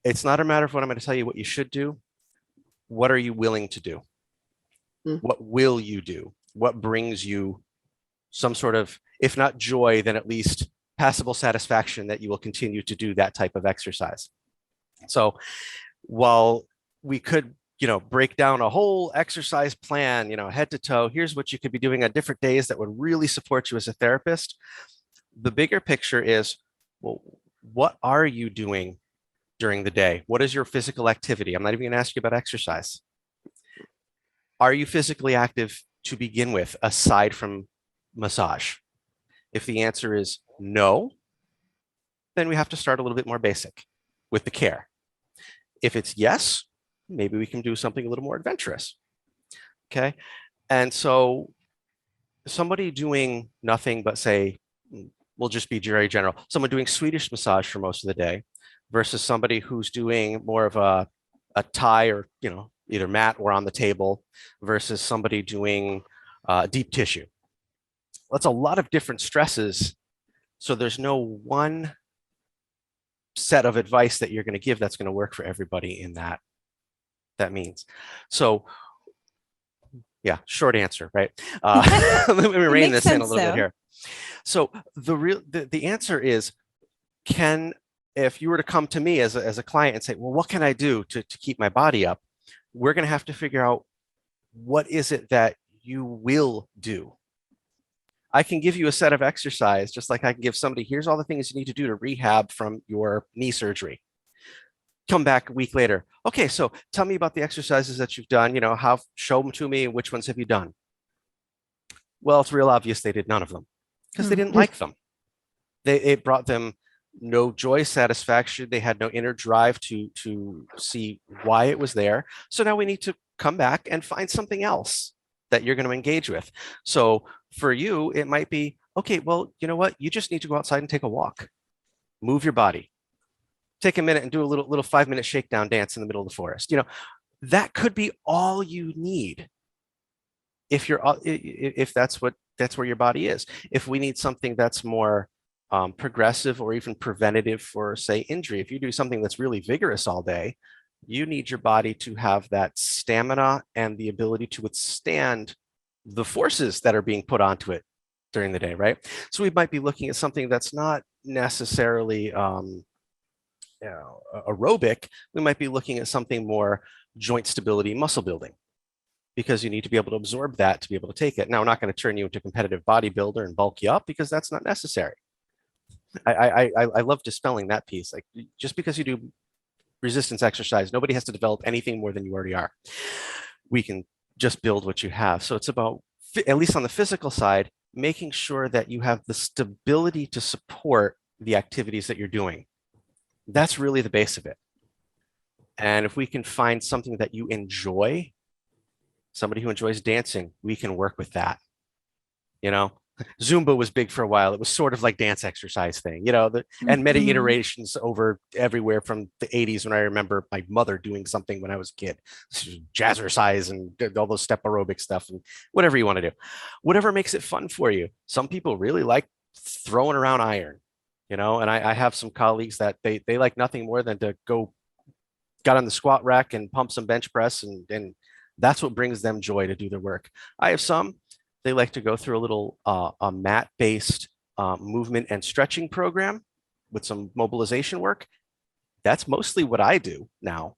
It's not a matter of what I'm going to tell you what you should do. What are you willing to do? What will you do? What brings you some sort of, if not joy, then at least passable satisfaction that you will continue to do that type of exercise. So while we could, break down a whole exercise plan, head to toe, here's what you could be doing on different days that would really support you as a therapist. The bigger picture is, well, what are you doing during the day? What is your physical activity? I'm not even going to ask you about exercise. Are you physically active to begin with, aside from massage? If the answer is no, then we have to start a little bit more basic with the care. If it's yes, maybe we can do something a little more adventurous. Okay. And so somebody doing nothing but say, we'll just be very general, someone doing Swedish massage for most of the day versus somebody who's doing more of a Thai or, either mat or on the table versus somebody doing deep tissue. That's a lot of different stresses. So there's no one set of advice that you're going to give that's going to work for everybody in that means. So yeah, short answer, right? Let me rein this in a little bit here. So the answer is, if you were to come to me as a client and say, well, what can I do to keep my body up? We're going to have to figure out what is it that you will do. I can give you a set of exercise, just like I can give somebody, here's all the things you need to do to rehab from your knee surgery. Come back a week later. Okay, so tell me about the exercises that you've done, show them to me. Which ones have you done? Well, it's real obvious they did none of them because they didn't like them. It brought them no joy, satisfaction. They had no inner drive to see why it was there. So now we need to come back and find something else that you're going to engage with. So for you, it might be, okay, well, you know what? You just need to go outside and take a walk, move your body, take a minute and do a little 5-minute shakedown dance in the middle of the forest. That could be all you need. If that's where your body is. If we need something that's more progressive or even preventative for, say, injury, if you do something that's really vigorous all day, you need your body to have that stamina and the ability to withstand the forces that are being put onto it during the day, right? So we might be looking at something that's not necessarily aerobic. We might be looking at something more joint stability, muscle building, because you need to be able to absorb that to be able to take it. Now, I'm not going to turn you into a competitive bodybuilder and bulk you up because that's not necessary. I love dispelling that piece. Like, just because you do resistance exercise, nobody has to develop anything more than you already are. We can just build what you have. So it's about, at least on the physical side, making sure that you have the stability to support the activities that you're doing. That's really the base of it. And if we can find something that you enjoy, Somebody who enjoys dancing, we can work with that. You know, Zumba was big for a while. It was sort of like dance exercise thing, and many Mhm. iterations over everywhere from the 80s when I remember my mother doing something when I was a kid, jazzercise and did all those step aerobic stuff and whatever you want to do, whatever makes it fun for you. Some people really like throwing around iron, and I have some colleagues that they like nothing more than to go got on the squat rack and pump some bench press and that's what brings them joy to do their work. I have some, they like to go through a little a mat based movement and stretching program with some mobilization work. That's mostly what I do now.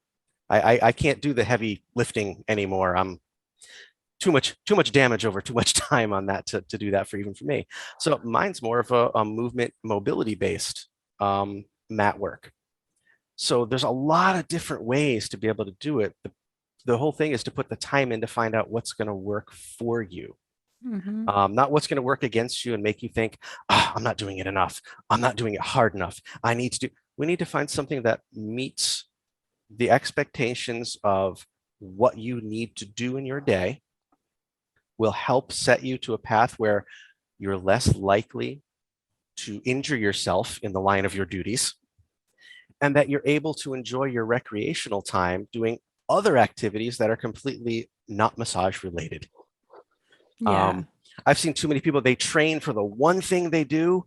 I can't do the heavy lifting anymore. I'm too much damage over too much time on that to do that for even for me. So mine's more of a movement mobility based mat work. So there's a lot of different ways to be able to do it. The whole thing is to put the time in to find out what's going to work for you, Mhm. not what's going to work against you and make you think, I'm not doing it enough. I'm not doing it hard enough. We need to find something that meets the expectations of what you need to do in your day, will help set you to a path where you're less likely to injure yourself in the line of your duties, and that you're able to enjoy your recreational time doing other activities that are completely not massage related. Yeah. I've seen too many people, they train for the one thing they do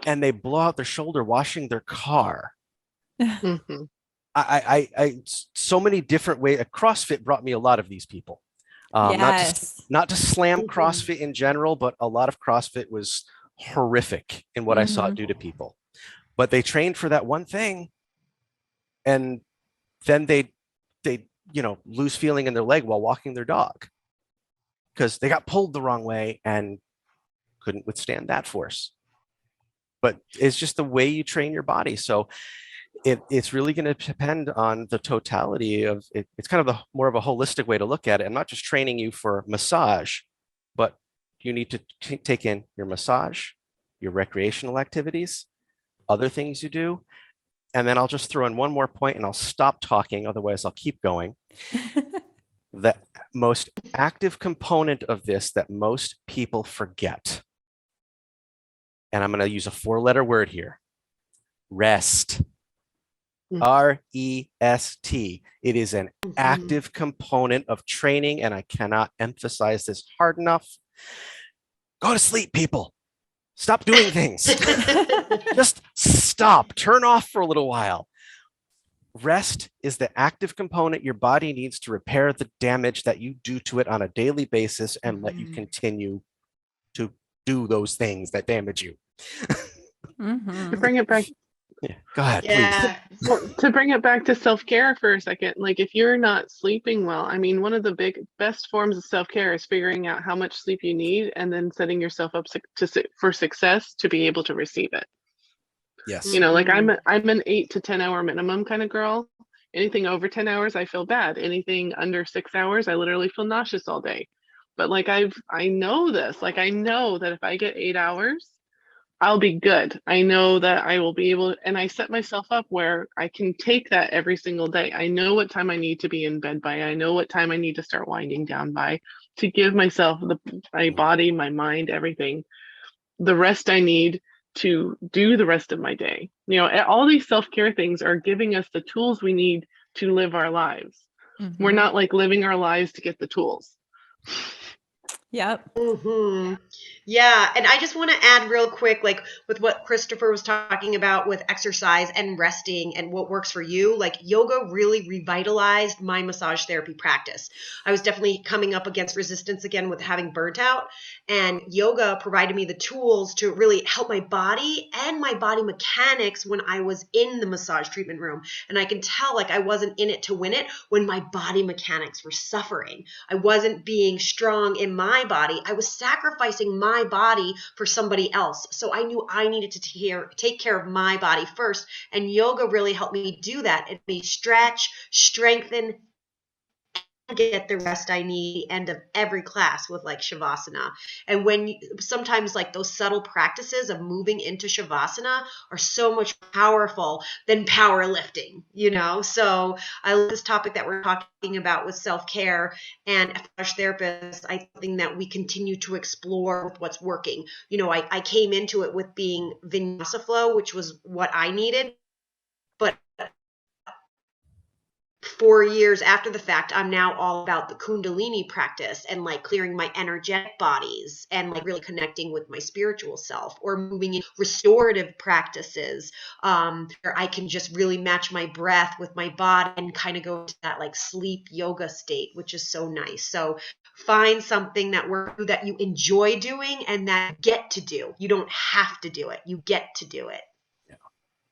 and they blow out their shoulder washing their car. Mhm. So many different ways. CrossFit brought me a lot of these people. Yes. Not to slam Mhm. CrossFit in general, but a lot of CrossFit was horrific in what I saw it Mhm. do to people. But they trained for that one thing, and then they lose feeling in their leg while walking their dog because they got pulled the wrong way and couldn't withstand that force. But it's just the way you train your body. So it's really going to depend on the totality of it. It's kind of more of a holistic way to look at it. I'm not just training you for massage, but you need to take in your massage, your recreational activities, other things you do. And then I'll just throw in one more point and I'll stop talking. Otherwise, I'll keep going. The most active component of this that most people forget, and I'm going to use a 4-letter word here, rest. REST. It is an Mhm. active component of training, and I cannot emphasize this hard enough. Go to sleep, people. Stop doing things. Just stop. Turn off for a little while. Rest is the active component your body needs to repair the damage that you do to it on a daily basis and let you Mhm. continue to do those things that damage you. To Mhm. bring it back, Yeah, go ahead, please. Yeah. well, to bring it back to self-care for a second, like if you're not sleeping well, I mean, one of the best forms of self-care is figuring out how much sleep you need and then setting yourself up for success to be able to receive it. Yes. Like Mhm. I'm an 8 to 10 hour minimum kind of girl. Anything over 10 hours, I feel bad. Anything under 6 hours, I literally feel nauseous all day. But like I know this, like I know that if I get 8 hours, I'll be good. I know that I will be able, and I set myself up where I can take that every single day. I know what time I need to be in bed by. I know what time I need to start winding down by to give myself my body, my mind, everything, the rest I need to do the rest of my day. All these self-care things are giving us the tools we need to live our lives. We're Mhm. not like living our lives to get the tools. Yep. Hmm. Yeah. And I just want to add real quick, like with what Christopher was talking about with exercise and resting and what works for you, like yoga really revitalized my massage therapy practice. I was definitely coming up against resistance again with having burnt out, and yoga provided me the tools to really help my body and my body mechanics when I was in the massage treatment room. And I can tell like I wasn't in it to win it when my body mechanics were suffering. I wasn't being strong in my body. I was sacrificing my body for somebody else. So I knew I needed to take care of my body first. And yoga really helped me do that. It made me stretch, strengthen, get the rest I need at the end of every class with like Shavasana. And sometimes like those subtle practices of moving into Shavasana are so much powerful than powerlifting, So I love this topic that we're talking about with self-care and a massage therapist. I think that we continue to explore with what's working. I came into it with being Vinyasa flow, which was what I needed. But 4 years after the fact, I'm now all about the Kundalini practice and like clearing my energetic bodies and like really connecting with my spiritual self, or moving in restorative practices where I can just really match my breath with my body and kind of go into that like sleep yoga state, which is so nice. So find something that you enjoy doing and that you get to do. You don't have to do it. You get to do it.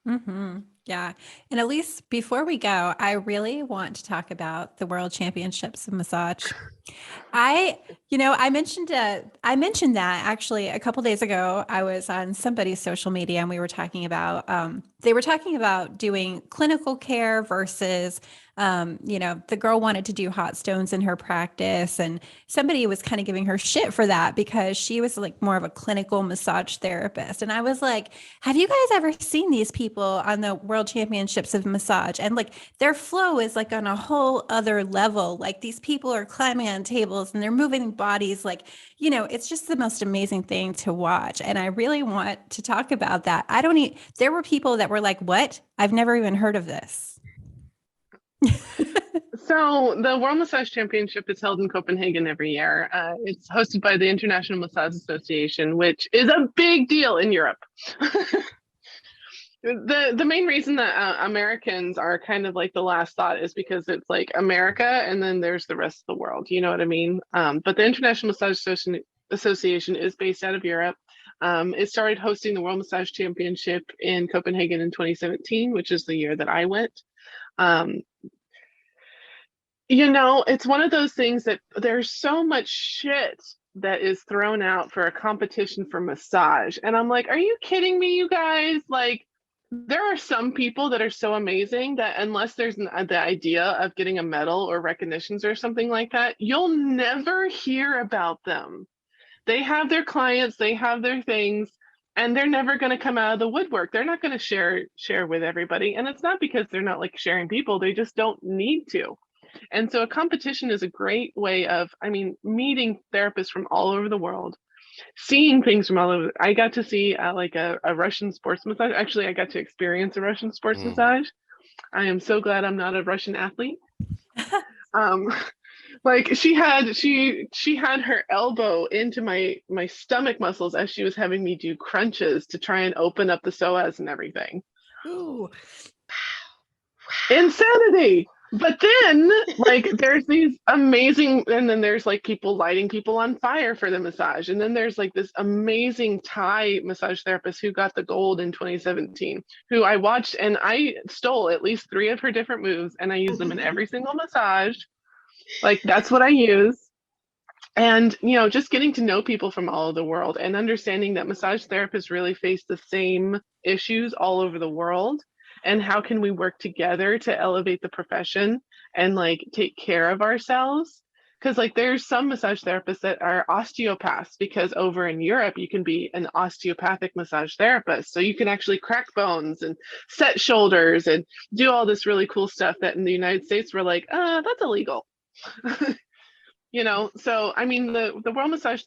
Mm-hmm. Yeah. And Elise, before we go, I really want to talk about the World Championships of Massage. I mentioned that actually a couple days ago. I was on somebody's social media and we were talking about, they were talking about doing clinical care versus, the girl wanted to do hot stones in her practice, and somebody was kind of giving her shit for that because she was like more of a clinical massage therapist. And I was like, have you guys ever seen these people on the World Championships of Massage? And like their flow is like on a whole other level. Like these people are climbing on tables and they're moving bodies like, it's just the most amazing thing to watch. And I really want to talk about that. There were people that were like, what? I've never even heard of this. So the World Massage Championship is held in Copenhagen every year. It's hosted by the International Massage Association, which is a big deal in Europe. The main reason that Americans are kind of like the last thought is because it's like America and then there's the rest of the world. You know what I mean? But the International Massage Association is based out of Europe. It started hosting the World Massage Championship in Copenhagen in 2017, which is the year that I went. It's one of those things that there's so much shit that is thrown out for a competition for massage. And I'm like, are you kidding me, you guys? Like, there are some people that are so amazing that unless there's the idea of getting a medal or recognitions or something like that, you'll never hear about them. They have their clients, they have their things, and they're never going to come out of the woodwork. They're not going to share with everybody. And it's not because they're not like sharing people, they just don't need to. And so a competition is a great way of, meeting therapists from all over the world, seeing things from all over. I got to see a Russian sports massage. Actually, I got to experience a Russian sports massage. I am so glad I'm not a Russian athlete. Like she had her elbow into my stomach muscles as she was having me do crunches to try and open up the psoas and everything. Ooh. Insanity. But then like there's these amazing, and then there's like people lighting people on fire for the massage. And then there's like this amazing Thai massage therapist who got the gold in 2017, who I watched, and I stole at least 3 of her different moves and I use them in every single massage. Like that's what I use. And, just getting to know people from all over the world and understanding that massage therapists really face the same issues all over the world. And how can we work together to elevate the profession and like take care of ourselves? Because like there's some massage therapists that are osteopaths, because over in Europe you can be an osteopathic massage therapist. So you can actually crack bones and set shoulders and do all this really cool stuff that in the United States we're like, that's illegal. So the World Massage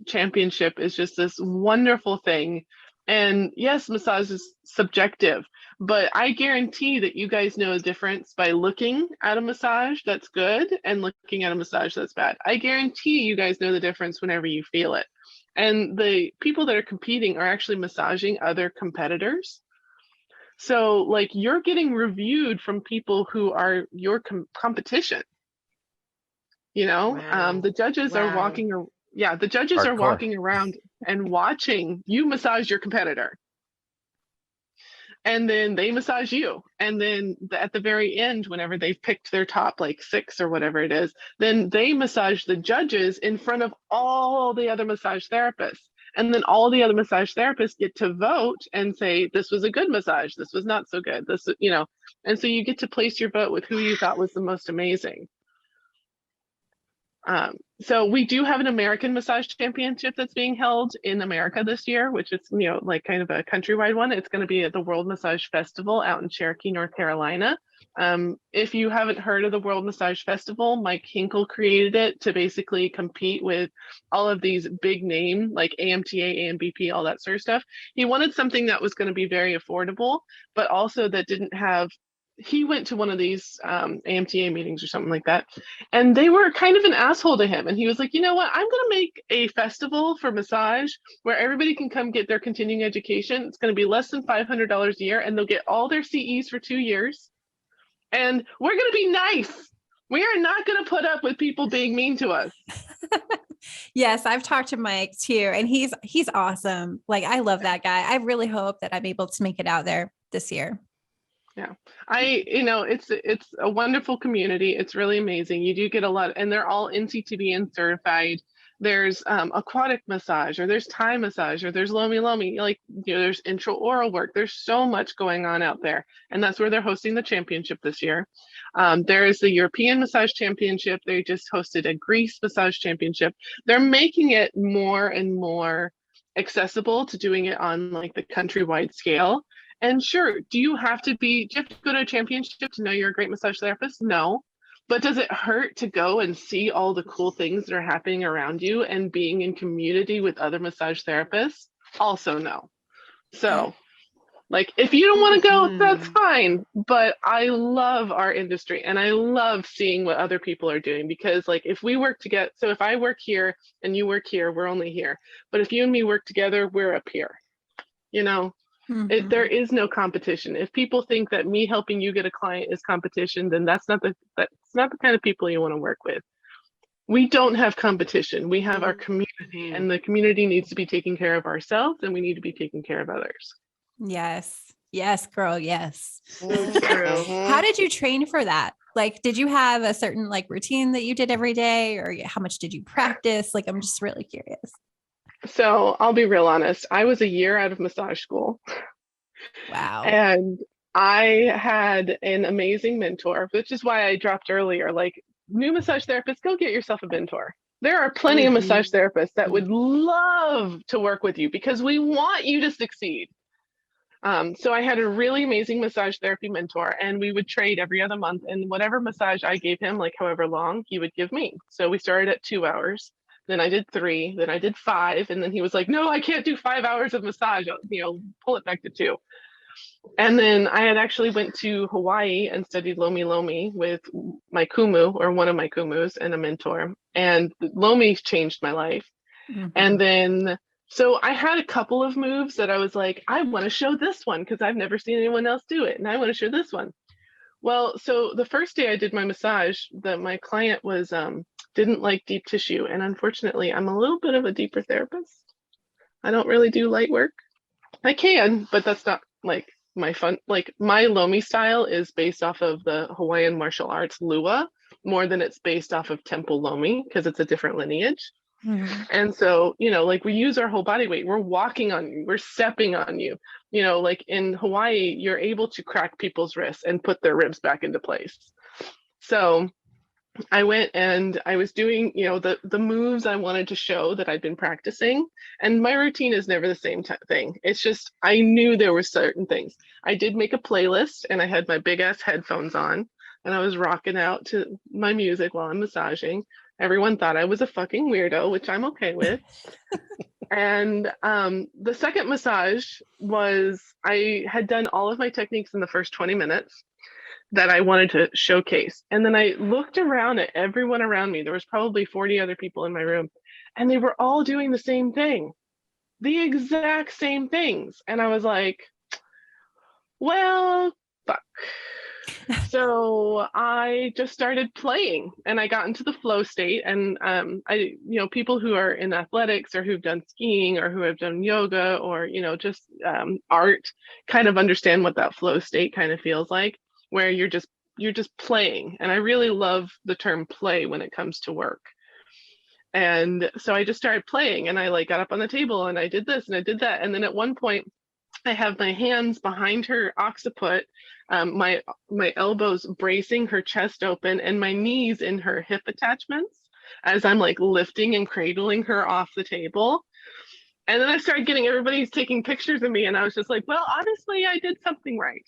Championship is just this wonderful thing. And yes, massage is subjective, but I guarantee that you guys know a difference by looking at a massage that's good and looking at a massage that's bad. I guarantee you guys know the difference whenever you feel it. And the people that are competing are actually massaging other competitors. So like you're getting reviewed from people who are your competition. Wow. The judges are walking around. Yeah, the judges are walking around and watching you massage your competitor. And then they massage you. And then at the very end, whenever they've picked their top like 6 or whatever it is, then they massage the judges in front of all the other massage therapists. And then all the other massage therapists get to vote and say, this was a good massage, this was not so good, this, and so you get to place your vote with who you thought was the most amazing. So we do have an American Massage Championship that's being held in America this year, which is, like kind of a countrywide one. It's going to be at the World Massage Festival out in Cherokee, North Carolina. If you haven't heard of the World Massage Festival, Mike Hinkle created it to basically compete with all of these big name like AMTA, AMBP, all that sort of stuff. He wanted something that was going to be very affordable, but also that didn't have. He went to one of these AMTA meetings or something like that, and they were kind of an asshole to him. And he was like, you know what? I'm going to make a festival for massage where everybody can come get their continuing education. It's going to be less than $500 a year, and they'll get all their CEs for 2 years. And we're going to be nice. We are not going to put up with people being mean to us. Yes, I've talked to Mike too, and he's awesome. Like, I love that guy. I really hope that I'm able to make it out there this year. Yeah, it's a wonderful community. It's really amazing. You do get a lot, and they're all NCTBN certified. There's aquatic massage, or there's Thai massage, or there's Lomi Lomi. There's intraoral work. There's so much going on out there, and that's where they're hosting the championship this year. There is the European Massage Championship. They just hosted a Greece Massage Championship. They're making it more and more accessible to doing it on like the countrywide scale. And sure, do you have to go to a championship to know you're a great massage therapist? No. But does it hurt to go and see all the cool things that are happening around you and being in community with other massage therapists? Also no. So like, if you don't want to go, that's fine. But I love our industry, and I love seeing what other people are doing, because like, if we work together, so if I work here and you work here, we're only here. But if you and me work together, we're up here, there is no competition. If people think that me helping you get a client is competition, then that's not the kind of people you want to work with. We don't have competition. We have our community, and the community needs to be taking care of ourselves, and we need to be taking care of others. Yes. Yes, girl. Yes. True. How did you train for that? Like, did you have a certain like routine that you did every day, or how much did you practice? Like, I'm just really curious. So I'll be real honest. I was a year out of massage school. Wow. And I had an amazing mentor, which is why I dropped earlier. Like, new massage therapists, go get yourself a mentor. There are plenty of massage therapists that would love to work with you, because we want you to succeed. So I had a really amazing massage therapy mentor, and we would trade every other month, and whatever massage I gave him, like however long, he would give me. So we started at 2 hours. Then I did 3, then I did 5. And then he was like, no, I can't do 5 hours of massage, pull it back to 2. And then I had actually went to Hawaii and studied Lomi Lomi with my kumu, or one of my kumus, and a mentor. And Lomi changed my life. And then, so I had a couple of moves that I was like, I want to show this one because I've never seen anyone else do it. And I want to show this one. Well, so the first day I did my massage, my client was, didn't like deep tissue. And unfortunately, I'm a little bit of a deeper therapist. I don't really do light work. I can, but that's not like my fun. Like, my Lomi style is based off of the Hawaiian martial arts Lua more than it's based off of Temple Lomi, because it's a different lineage. And so, like, we use our whole body weight. We're walking on you, we're stepping on you. Like in Hawaii, you're able to crack people's wrists and put their ribs back into place. So I went and I was doing, the moves I wanted to show that I'd been practicing. And my routine is never the same thing. It's just, I knew there were certain things. I did make a playlist, and I had my big ass headphones on, and I was rocking out to my music while I'm massaging. Everyone thought I was a fucking weirdo, which I'm okay with. And the second massage was, I had done all of my techniques in the first 20 minutes that I wanted to showcase. And then I looked around at everyone around me. There was probably 40 other people in my room, and they were all doing the same thing, the exact same things. And I was like, well, fuck. So I just started playing, and I got into the flow state. And people who are in athletics, or who've done skiing, or who have done yoga, or, just art, kind of understand what that flow state kind of feels like, where you're just playing. And I really love the term play when it comes to work. And so I just started playing, and I like got up on the table and I did this and I did that. And then at one point I have my hands behind her occiput, my elbows bracing her chest open and my knees in her hip attachments as I'm like lifting and cradling her off the table. And then I started getting everybody's taking pictures of me, and I was just like, well, obviously I did something right.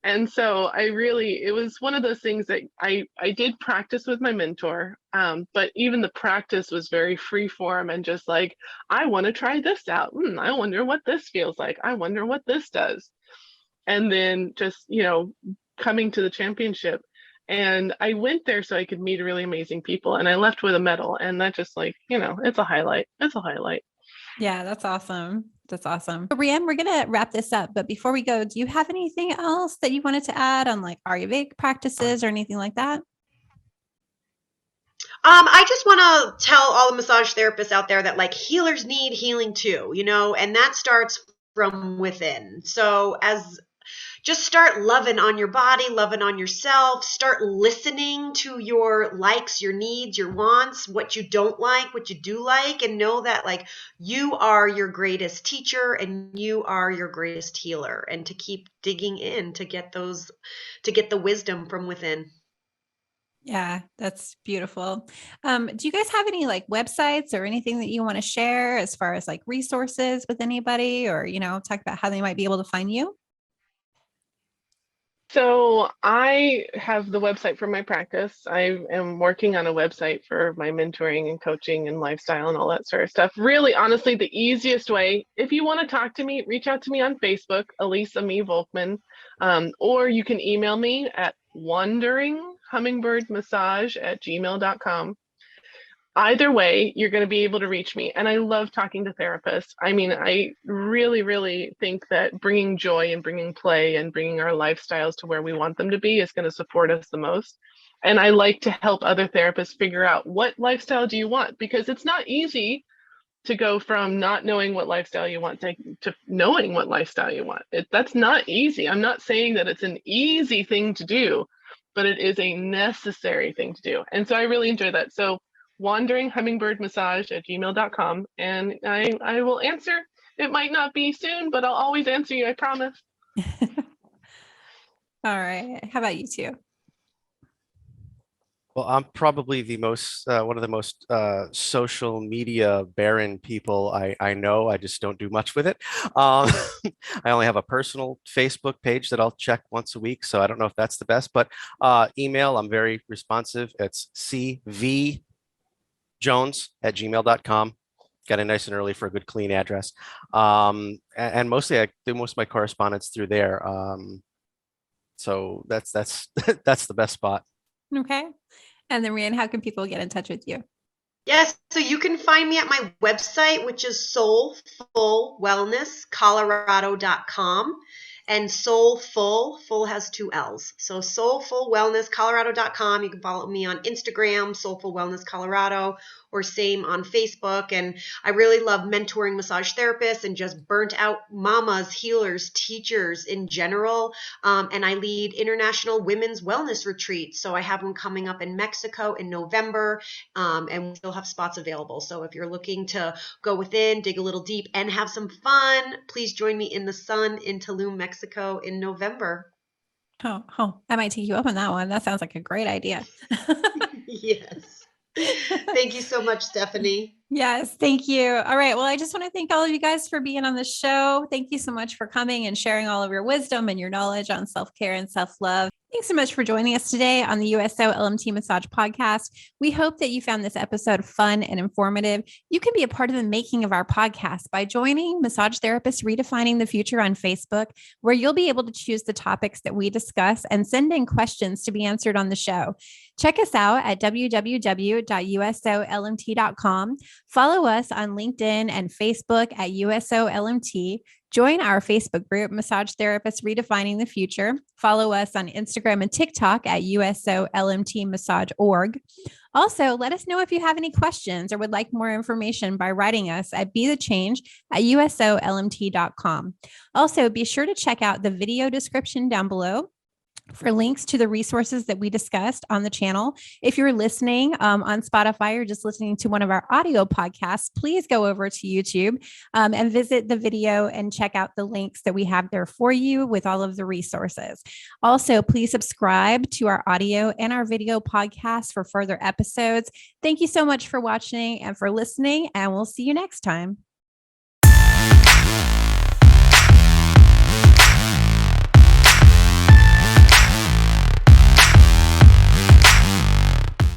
And so it was one of those things that I did practice with my mentor, but even the practice was very free form and just like, I want to try this out. I wonder what this feels like. I wonder what this does. And then just, coming to the championship. And I went there so I could meet really amazing people, and I left with a medal. And that just like, it's a highlight. It's a highlight. Yeah, that's awesome. That's awesome. Rian, we're going to wrap this up, but before we go, do you have anything else that you wanted to add on like Ayurvedic practices or anything like that? I just want to tell all the massage therapists out there that like healers need healing too, and that starts from within. So just start loving on your body, loving on yourself, start listening to your likes, your needs, your wants, what you don't like, what you do like, and know that like you are your greatest teacher and you are your greatest healer, and to keep digging in to get the wisdom from within. Yeah, that's beautiful. Do you guys have any like websites or anything that you want to share as far as like resources with anybody, or, talk about how they might be able to find you? So I have the website for my practice. I am working on a website for my mentoring and coaching and lifestyle and all that sort of stuff. Really, honestly, the easiest way, if you want to talk to me, reach out to me on Facebook, Elise Volkmann, or you can email me at wanderinghummingbirdmassage@gmail.com. Either way, you're going to be able to reach me. And I love talking to therapists. I mean, I really, really think that bringing joy and bringing play and bringing our lifestyles to where we want them to be is going to support us the most. And I like to help other therapists figure out, what lifestyle do you want? Because it's not easy to go from not knowing what lifestyle you want to knowing what lifestyle you want. That's not easy. I'm not saying that it's an easy thing to do, but it is a necessary thing to do. And so I really enjoy that. So wanderinghummingbirdmassage@gmail.com, and I will answer. It might not be soon, but I'll always answer you, I promise. All right. How about you two? Well, I'm probably one of the most social media barren people I know. I just don't do much with it. I only have a personal Facebook page that I'll check once a week, so I don't know if that's the best, but email, I'm very responsive. It's cvjones@gmail.com. Got it nice and early for a good clean address. And mostly I do most of my correspondence through there. So that's that's the best spot. Okay. And then Rian, how can people get in touch with you? Yes, so you can find me at my website, which is soulfulwellnesscolorado.com. And soulful has 2 L's. So soulfulwellnesscolorado.com. You can follow me on Instagram, Soulful Wellness Colorado, or same on Facebook. And I really love mentoring massage therapists and just burnt out mamas, healers, teachers in general. And I lead international women's wellness retreats. So I have one coming up in Mexico in November, and we still have spots available. So if you're looking to go within, dig a little deep, and have some fun, please join me in the sun in Tulum, Mexico in November. Oh, I might take you up on that one. That sounds like a great idea. Yes. Thank you so much, Stephanie. Yes, thank you. All right. Well, I just want to thank all of you guys for being on the show. Thank you so much for coming and sharing all of your wisdom and your knowledge on self-care and self-love. Thanks so much for joining us today on the USOLMT Massage Podcast. We hope that you found this episode fun and informative. You can be a part of the making of our podcast by joining Massage Therapists Redefining the Future on Facebook, where you'll be able to choose the topics that we discuss and send in questions to be answered on the show. Check us out at www.usolmt.com. Follow us on LinkedIn and Facebook at USOLMT. Join our Facebook group, Massage Therapists Redefining the Future. Follow us on Instagram and TikTok at USOLMTmassage.org. Also, let us know if you have any questions or would like more information by writing us at bethechange@usolmt.com. Also, be sure to check out the video description down below for links to the resources that we discussed on the channel. If you're listening on Spotify or just listening to one of our audio podcasts, please go over to YouTube and visit the video and check out the links that we have there for you with all of the resources. Also, please subscribe to our audio and our video podcast for further episodes. Thank you so much for watching and for listening, and we'll see you next time.